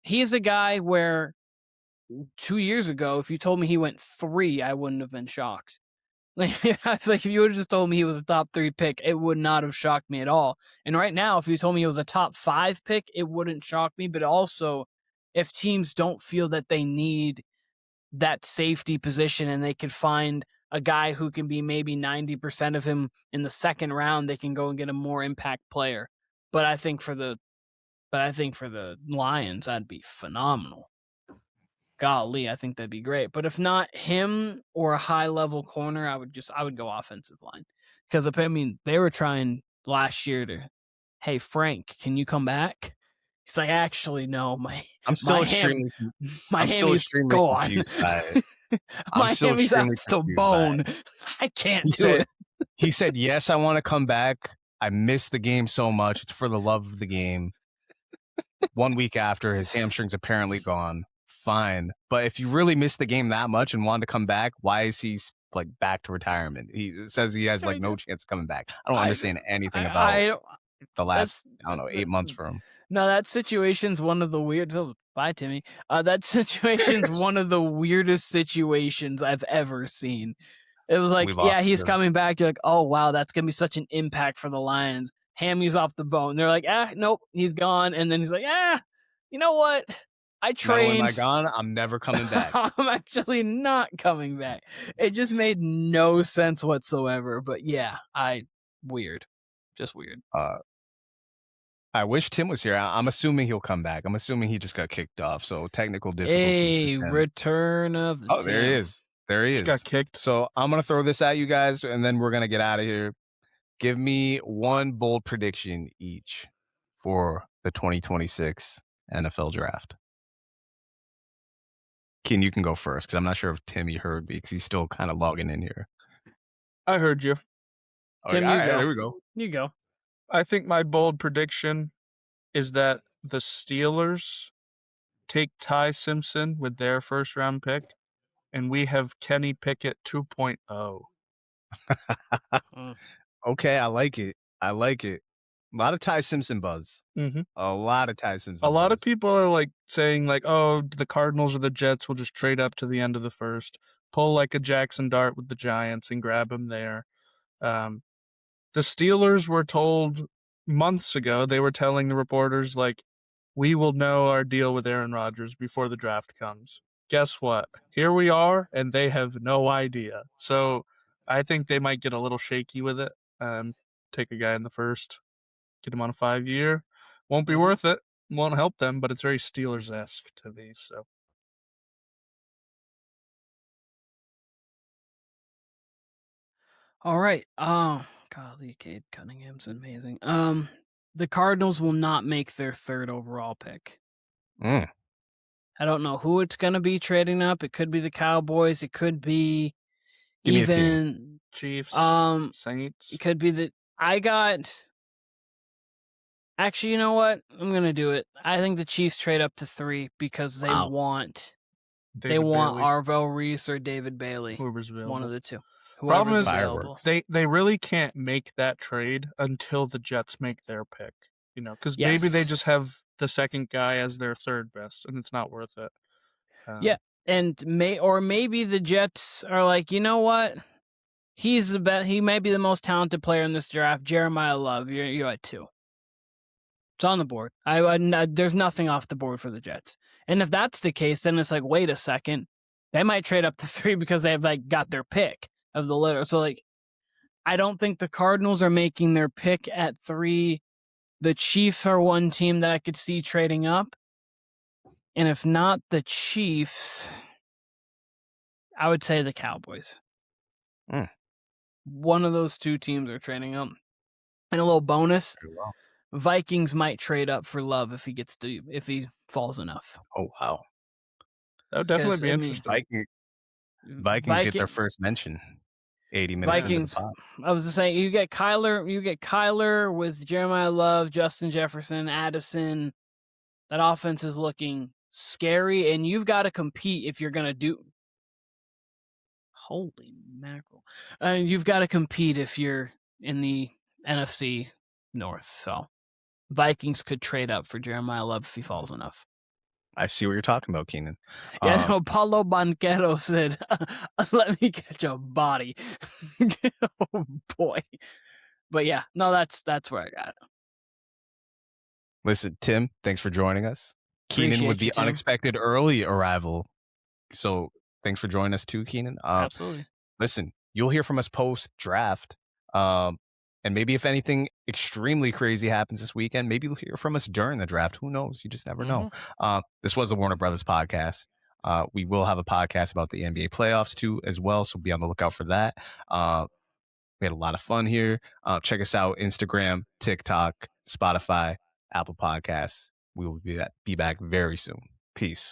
he's a guy where 2 years ago, if you told me he went 3, I wouldn't have been shocked. Like if you would have just told me he was a top 3 pick, it would not have shocked me at all. And right now, if you told me he was a top 5 pick, it wouldn't shock me. But also, if teams don't feel that they need that safety position and they could find a guy who can be maybe 90% of him in the second round, they can go and get a more impact player. But I think for the Lions, that'd be phenomenal. Golly, I think that'd be great. But if not him or a high level corner, I would go offensive line. Because I mean, they were trying last year to, hey Frank, can you come back? He's like, actually, no, I'm still extremely gone. Miami's off the bone. I can't do it. He said, yes, I want to come back. I miss the game so much. It's for the love of the game. 1 week after, his hamstring's apparently gone. Fine. But if you really miss the game that much and want to come back, why is he like back to retirement? He says he has like no chance of coming back. I don't understand anything about the last, 8 months for him. No, that situation's one of the weird. Oh, bye, Timmy. That situation's one of the weirdest situations I've ever seen. It was like, yeah, he's coming back. You're like, oh wow, that's gonna be such an impact for the Lions. Hammy's off the bone. They're like, nope, he's gone. And then he's like, you know what? I trained. Now am I gone? I'm never coming back. I'm actually not coming back. It just made no sense whatsoever. But yeah, weird. Just weird. I wish Tim was here. I'm assuming he'll come back. I'm assuming he just got kicked off. So technical difficulties. Hey, return of the Tim. There he is. There he is. Got kicked. So I'm going to throw this at you guys, and then we're going to get out of here. Give me one bold prediction each for the 2026 NFL Draft. Keen, you can go first, because I'm not sure if Timmy heard me, because he's still kind of logging in here. I heard you. Tim, you go. There we go. You go. I think my bold prediction is that the Steelers take Ty Simpson with their first-round pick, and we have Kenny Pickett 2.0. Okay, I like it. A lot of Ty Simpson buzz. Mm-hmm. A lot of Ty Simpson. A lot of people are like saying like, oh, the Cardinals or the Jets will just trade up to the end of the first, pull like a Jackson Dart with the Giants and grab him there. The Steelers were told months ago, they were telling the reporters like, we will know our deal with Aaron Rodgers before the draft comes. Guess what? Here we are, and they have no idea. So I think they might get a little shaky with it. Take a guy in the first, get him on a 5-year. Won't be worth it. Won't help them, but it's very Steelers-esque to me. So. All right. Golly, Cade Cunningham's amazing. The Cardinals will not make their 3rd overall pick. I don't know who it's going to be trading up. It could be the Cowboys. It could be even Chiefs, Saints. It could be Actually, you know what? I'm going to do it. I think the Chiefs trade up to 3 because they want Arvell Reese or David Bailey. Whoever's available. One of the two. Problem is, they really can't make that trade until the Jets make their pick. Because maybe they just have the second guy as their 3rd best, and it's not worth it. And maybe the Jets are like, you know what? He might be the most talented player in this draft. Jeremiah Love, you're at 2. It's on the board. There's nothing off the board for the Jets. And if that's the case, then it's like, wait a second. They might trade up to 3 because they've got their pick of the litter. So I don't think the Cardinals are making their pick at 3. The Chiefs are one team that I could see trading up. And if not the Chiefs, I would say the Cowboys. One of those two teams are trading up. And a little bonus, Vikings might trade up for Love if he falls enough. Oh, wow. That would definitely be interesting. Vikings get their first mention 80 minutes into the pod. I was to say, you get Kyler with Jeremiah Love, Justin Jefferson, Addison. That offense is looking scary, and you've got to compete if you're going to do. Holy mackerel. You've got to compete if you're in the NFC North. So Vikings could trade up for Jeremiah Love if he falls enough. I see what you're talking about, Keenan. Yeah, no, Paulo Banquero said, let me catch a body. Oh, boy. But yeah, no, that's where I got it. Listen, Tim, thanks for joining us. Keenan with the unexpected early arrival. So thanks for joining us too, Keenan. Absolutely. Listen, you'll hear from us post-draft. And maybe if anything extremely crazy happens this weekend, maybe you'll hear from us during the draft. Who knows? You just never know. This was the Warner Brothers podcast. We will have a podcast about the NBA playoffs too as well, so be on the lookout for that. We had a lot of fun here. Check us out, Instagram, TikTok, Spotify, Apple Podcasts. We will be back very soon. Peace.